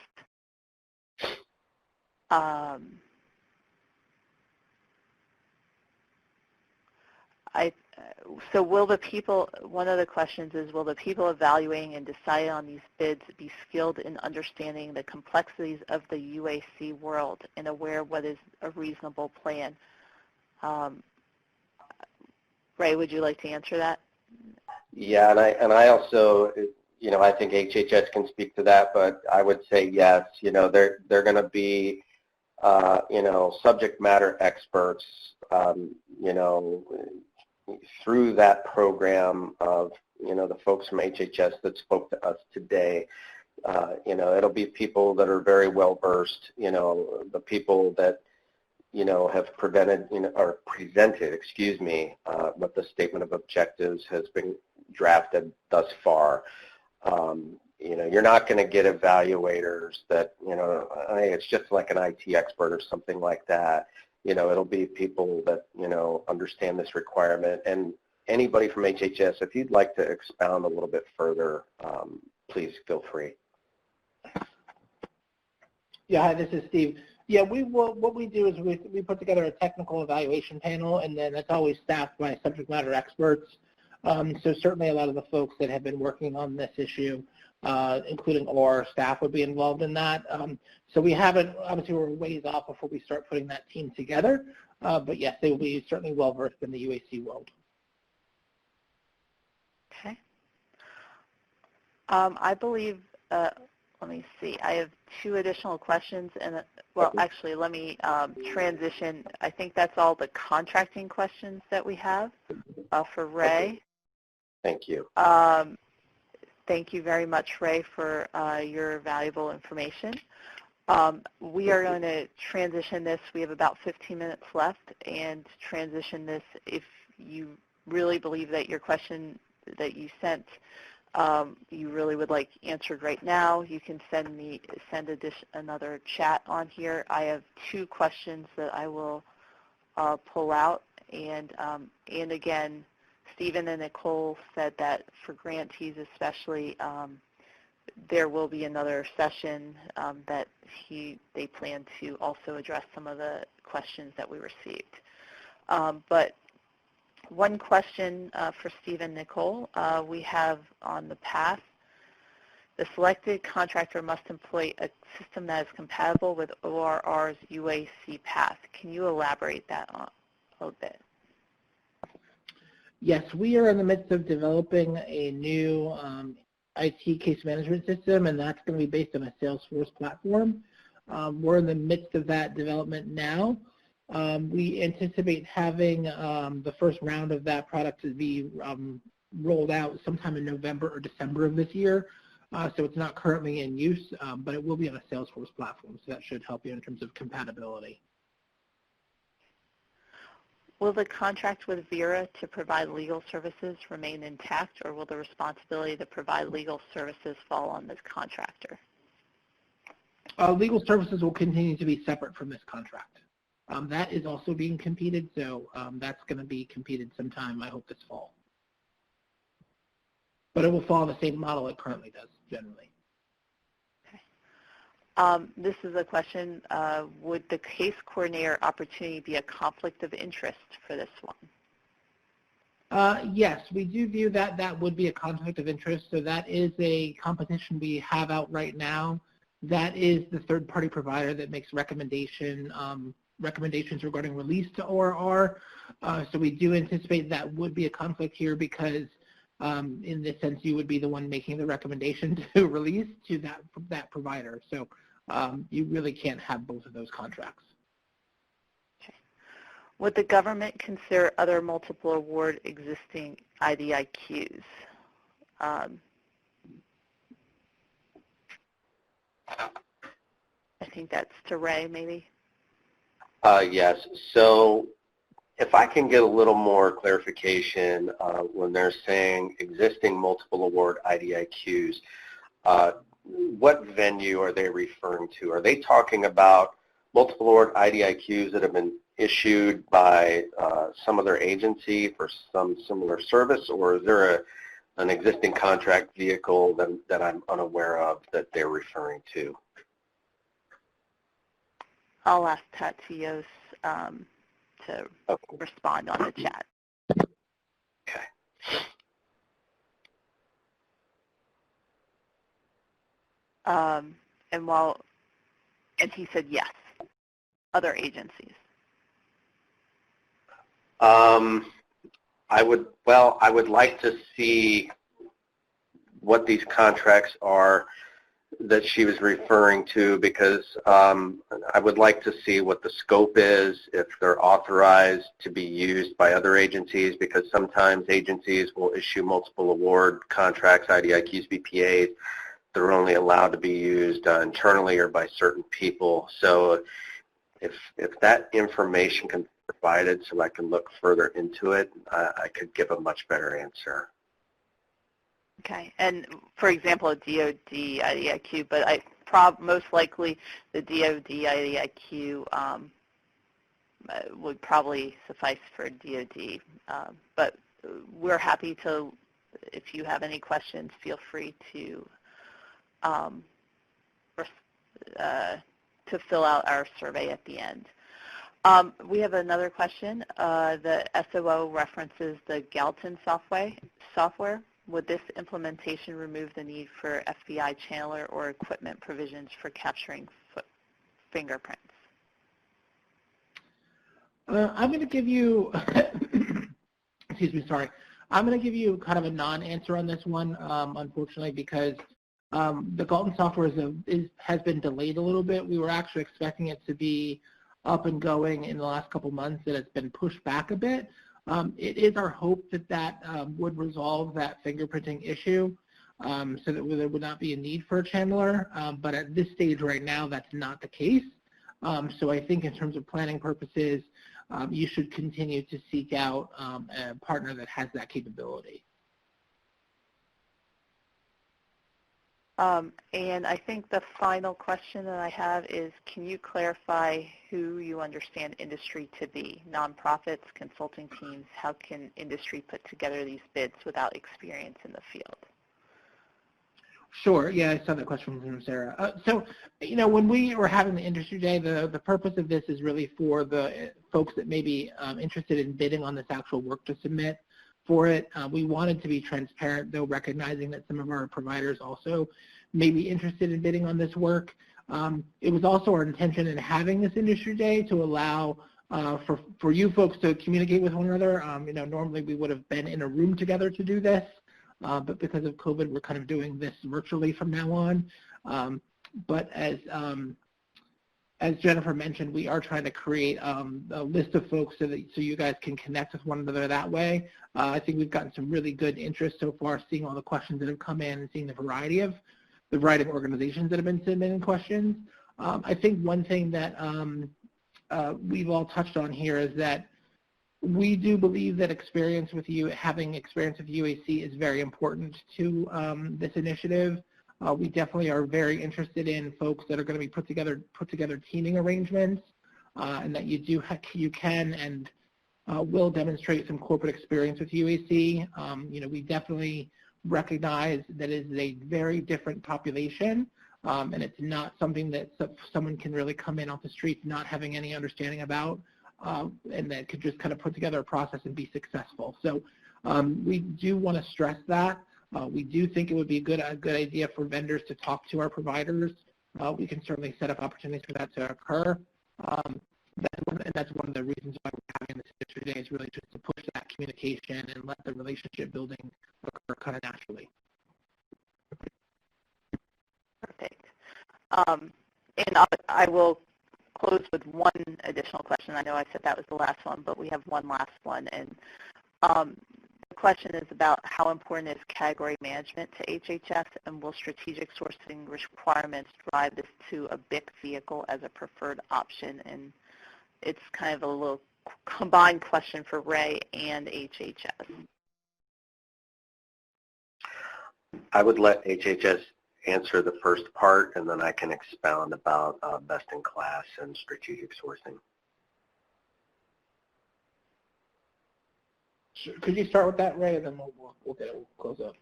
So will the people, one of the questions is, will the people evaluating and deciding on these bids be skilled in understanding the complexities of the UAC world and aware of what is a reasonable plan? Ray, would you like to answer that? Yeah, and I also, I think HHS can speak to that, but I would say yes. They're going to be, subject matter experts, through that program of, the folks from HHS that spoke to us today. It'll be people that are very well versed, the people that, have presented, what the statement of objectives has been drafted thus far. You're not going to get evaluators that, it's just like an IT expert or something like that. It'll be people that, understand this requirement. And anybody from HHS, if you'd like to expound a little bit further, please feel free. Yeah, hi, this is Steve. Yeah, what we do is we put together a technical evaluation panel, and then it's always staffed by subject matter experts. So certainly a lot of the folks that have been working on this issue, including our staff, would be involved in that. So we haven't, obviously we're ways off before we start putting that team together, but yes, they will be certainly well-versed in the UAC world. Okay. I believe, let me see, I have 2 additional questions, and well, actually, let me transition. I think that's all the contracting questions that we have for Ray. Thank you. Thank you very much, Ray, for your valuable information. We are going to transition this. We have about 15 minutes left, and transition this. If you really believe that your question that you sent you really would like answered right now, you can send another chat on here. I have 2 questions that I will pull out, and again, Stephen and Nicole said that for grantees especially, there will be another session that they plan to also address some of the questions that we received. But one question for Steve and Nicole. We have on the path, the selected contractor must employ a system that is compatible with ORR's UAC path. Can you elaborate that on a little bit? Yes, we are in the midst of developing a new IT case management system, and that's going to be based on a Salesforce platform. We're in the midst of that development now. We anticipate having the first round of that product to be rolled out sometime in November or December of this year. So it's not currently in use, but it will be on a Salesforce platform, so that should help you in terms of compatibility. Will the contract with Vera to provide legal services remain intact, or will the responsibility to provide legal services fall on this contractor? Legal services will continue to be separate from this contract. That is also being competed, so that's going to be competed sometime, I hope, this fall. But it will follow the same model it currently does, generally. This is a question, would the case coordinator opportunity be a conflict of interest for this one? Yes, we do view that that would be a conflict of interest. So that is a competition we have out right now. That is the third-party provider that makes recommendations regarding release to ORR. So we do anticipate that would be a conflict here because in this sense, you would be the one making the recommendation to release to that provider. So you really can't have both of those contracts. Okay. Would the government consider other multiple award existing IDIQs? I think that's to Ray, maybe. Yes. So if I can get a little more clarification when they're saying existing multiple award IDIQs, what venue are they referring to? Are they talking about multiple award IDIQs that have been issued by some other agency for some similar service, or is there an existing contract vehicle that I'm unaware of that they're referring to? I'll ask Tatios to respond on the chat. Okay. And he said yes, other agencies. I would like to see what these contracts are that she was referring to, because I would like to see what the scope is, if they're authorized to be used by other agencies, because sometimes agencies will issue multiple award contracts, IDIQs, BPAs. They're only allowed to be used internally or by certain people. So if that information can be provided so I can look further into it, I could give a much better answer. Okay, and for example, a DOD IDIQ, but most likely the DOD IDIQ would probably suffice for DOD. But we're happy to, if you have any questions, feel free to fill out our survey at the end. We have another question. The SOO references the Galton software. Would this implementation remove the need for FBI channeler or equipment provisions for capturing fingerprints? I'm going to give you, excuse me, sorry. I'm going to give you kind of a non-answer on this one, unfortunately, because the Galton software has been delayed a little bit. We were actually expecting it to be up and going in the last couple months, and it's been pushed back a bit. It is our hope that would resolve that fingerprinting issue so that there would not be a need for a channeler, but at this stage right now, that's not the case. So I think in terms of planning purposes, you should continue to seek out a partner that has that capability. And I think the final question that I have is, can you clarify who you understand industry to be? Nonprofits, consulting teams, how can industry put together these bids without experience in the field? Sure. Yeah, I saw that question from Sarah. So, you know, when we were having the industry day, the purpose of this is really for the folks that may be interested in bidding on this actual work to submit for it. We wanted to be transparent, though, recognizing that some of our providers also may be interested in bidding on this work. It was also our intention in having this industry day to allow for you folks to communicate with one another. You know, normally we would have been in a room together to do this. But because of COVID, we're kind of doing this virtually from now on. But as Jennifer mentioned, we are trying to create a list of folks so you guys can connect with one another that way. I think we've gotten some really good interest so far, seeing all the questions that have come in and seeing the variety of organizations that have been submitting questions. I think one thing that we've all touched on here is that we do believe that having experience with UAC is very important to this initiative. We definitely are very interested in folks that are going to be put together teaming arrangements, and that you can and will demonstrate some corporate experience with UAC. You know, we definitely recognize that it is a very different population, and it's not something that someone can really come in off the street not having any understanding about. And that could just kind of put together a process and be successful. So we do want to stress that. We do think it would be a good idea for vendors to talk to our providers. We can certainly set up opportunities for that to occur. And that's one of the reasons why we're having this industry day, is really just to push that communication and let the relationship building occur kind of naturally. Perfect. And I will close with one additional question. I know I said that was the last one, but we have one last one. And the question is about how important is category management to HHS, and will strategic sourcing requirements drive this to a BIC vehicle as a preferred option? And it's kind of a little combined question for Ray and HHS. I would let HHS answer the first part, and then I can expound about best-in-class and strategic sourcing. Sure. Could you start with that, Ray, and then we'll close up?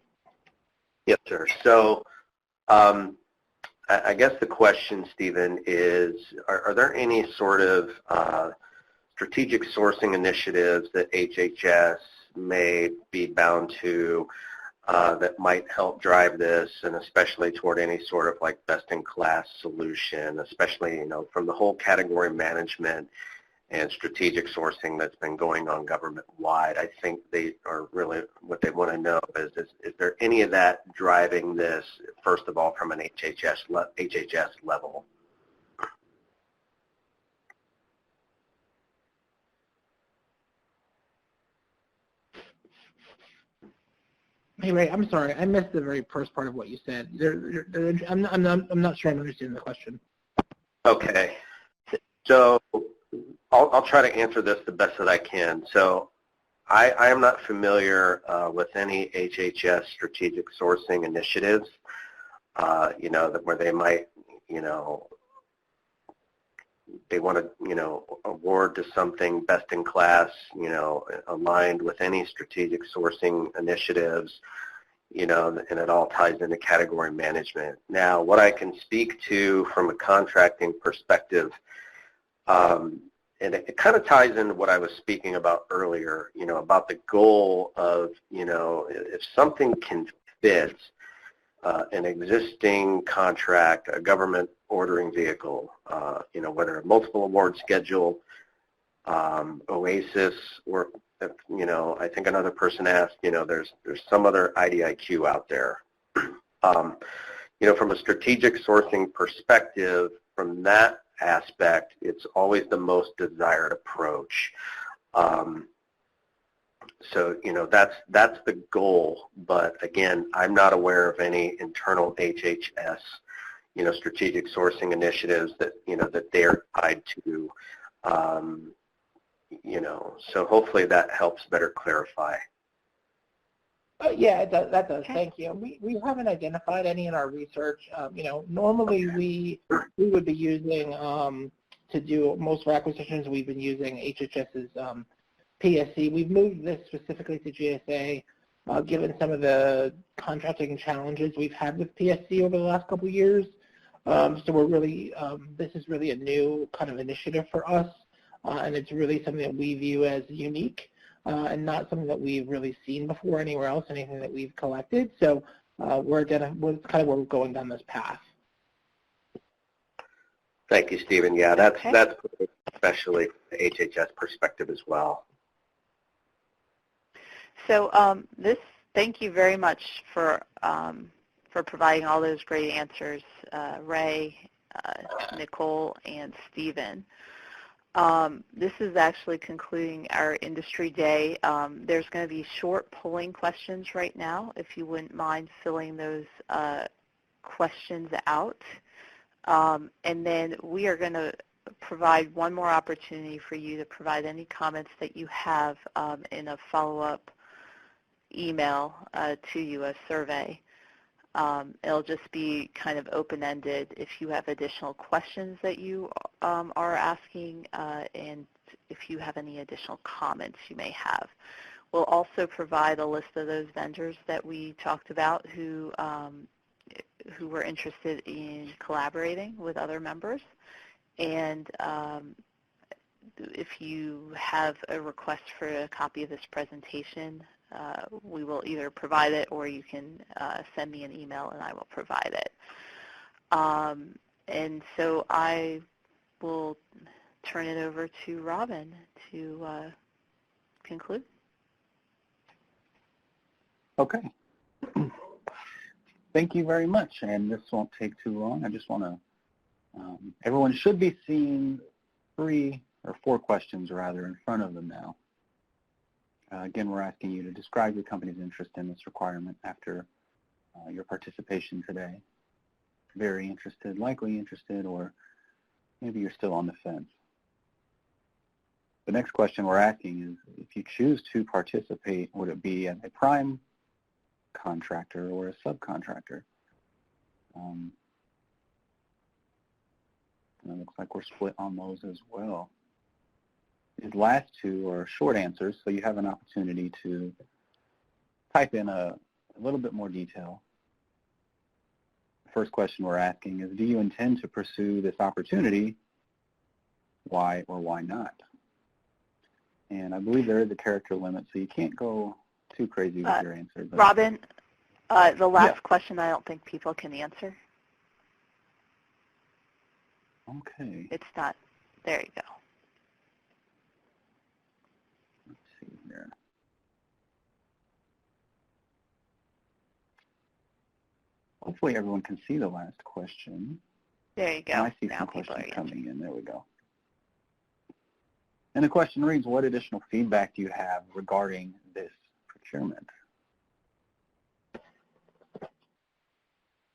Yes, sir. So I guess the question, Stephen, is are there any sort of strategic sourcing initiatives that HHS may be bound to that might help drive this, and especially toward any sort of like best-in-class solution, especially, you know, from the whole category management and strategic sourcing that's been going on government-wide? I think they are really, what they want to know is there any of that driving this, first of all, from an HHS level? Hey, Ray, I'm sorry. I missed the very first part of what you said. I'm not sure I'm understanding the question. Okay. So I'll try to answer this the best that I can. So I am not familiar with any HHS strategic sourcing initiatives, you know, where they might, you know, they want to, award to something best in class, aligned with any strategic sourcing initiatives, and it all ties into category management. Now, what I can speak to from a contracting perspective, and it kind of ties into what I was speaking about earlier, about the goal of, if something can fit an existing contract, a government ordering vehicle, whether a multiple award schedule, OASIS, or, I think another person asked, there's some other IDIQ out there. From a strategic sourcing perspective, from that aspect, it's always the most desired approach. So, that's the goal, but again, I'm not aware of any internal HHS, strategic sourcing initiatives that, that they're tied to, so hopefully that helps better clarify. Yeah, that does. Okay. Thank you. We haven't identified any in our research. Normally we would be using, to do most of our acquisitions, we've been using HHS's PSC. We've moved this specifically to GSA, given some of the contracting challenges we've had with PSC over the last couple of years. So we're really, this is really a new kind of initiative for us, and it's really something that we view as unique, and not something that we've really seen before anywhere else, anything that we've collected. So we're kind of where we're going down this path. Thank you, Stephen. Yeah, that's especially from the HHS perspective as well. So thank you very much for providing all those great answers, Ray, Nicole, and Stephen. This is actually concluding our industry day. There's going to be short polling questions right now, if you wouldn't mind filling those questions out. And then we are going to provide one more opportunity for you to provide any comments that you have in a follow-up email to you, a survey. It'll just be kind of open-ended if you have additional questions that you are asking, and if you have any additional comments you may have. We'll also provide a list of those vendors that we talked about who were interested in collaborating with other members. And if you have a request for a copy of this presentation, we will either provide it, or you can send me an email and I will provide it. And so I will turn it over to Robin to conclude. Okay. Thank you very much, and this won't take too long. I just want to, everyone should be seeing 3 or 4 questions rather in front of them now. Again, we're asking you to describe your company's interest in this requirement after your participation today. Very interested, likely interested, or maybe you're still on the fence. The next question we're asking is, if you choose to participate, would it be as a prime contractor or a subcontractor? And it looks like we're split on those as well. These last 2 are short answers, so you have an opportunity to type in a little bit more detail. The first question we're asking is, do you intend to pursue this opportunity? Why or why not? And I believe there is a character limit, so you can't go too crazy with your answer. But Robin, the last question I don't think people can answer. Okay. It's not. There you go. Let's see here. Hopefully everyone can see the last question. There you go. And I see now some people questions are coming in. There we go. And the question reads, what additional feedback do you have regarding this procurement?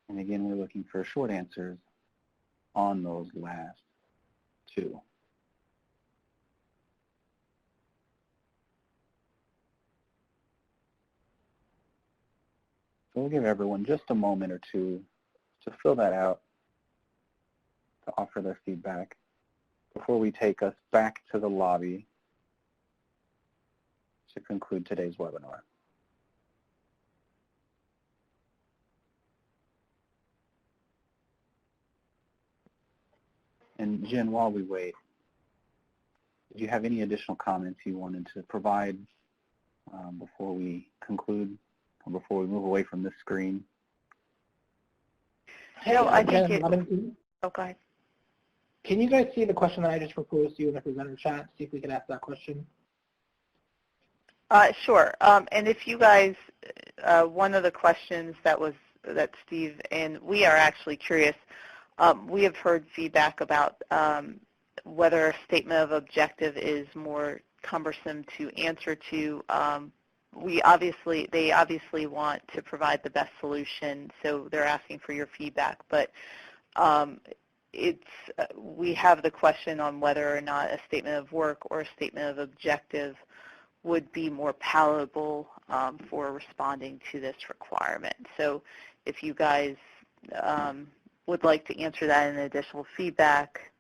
And again, we're looking for short answers on those last 2. So we'll give everyone just a moment or 2 to fill that out, to offer their feedback. before we take us back to the lobby to conclude today's webinar. And Jen, while we wait, did you have any additional comments you wanted to provide before we conclude, or before we move away from this screen? No, I think Jen, go ahead. Can you guys see the question that I just proposed to you in the presenter chat? See if we could ask that question. Sure. And if you guys, one of the questions that Steve, and we are actually curious, we have heard feedback about whether a statement of objective is more cumbersome to answer to. They obviously want to provide the best solution, so they're asking for your feedback. But we have the question on whether or not a statement of work or a statement of objective would be more palatable for responding to this requirement. So if you guys would like to answer that in additional feedback,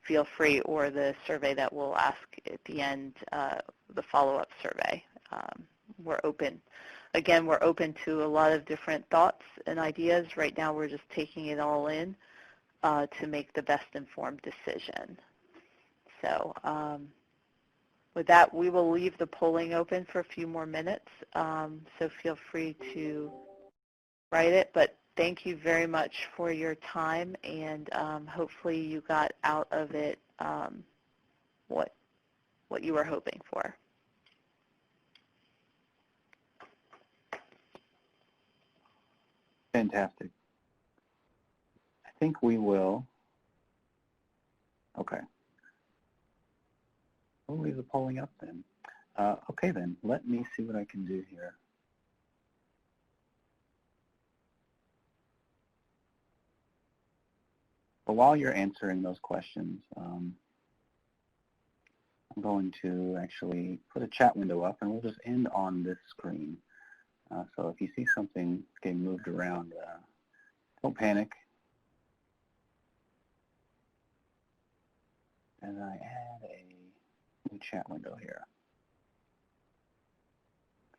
feel free, or the survey that we'll ask at the end, the follow-up survey. We're open. Again, we're open to a lot of different thoughts and ideas. Right now we're just taking it all in to make the best informed decision. So with that, we will leave the polling open for a few more minutes, so feel free to write it. But thank you very much for your time, and hopefully you got out of it what you were hoping for. Fantastic. I think we will. Okay. We'll leave the polling up then. Okay then, let me see what I can do here. But while you're answering those questions, I'm going to actually put a chat window up, and we'll just end on this screen. So if you see something getting moved around, don't panic. And I add a new chat window here.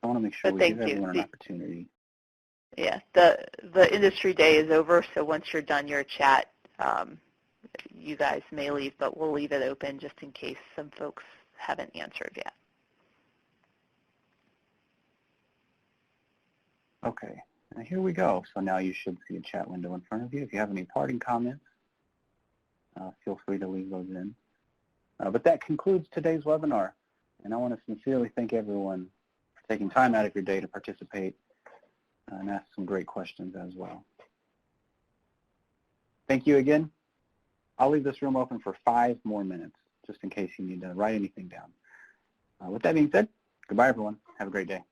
I want to make sure we give everyone an opportunity. Yeah, the industry day is over, so once you're done your chat, you guys may leave, but we'll leave it open just in case some folks haven't answered yet. Okay, and here we go. So now you should see a chat window in front of you. If you have any parting comments, feel free to leave those in. But that concludes today's webinar, and I want to sincerely thank everyone for taking time out of your day to participate and ask some great questions as well. Thank you again. I'll leave this room open for 5 more minutes, just in case you need to write anything down. With that being said, goodbye everyone. Have a great day.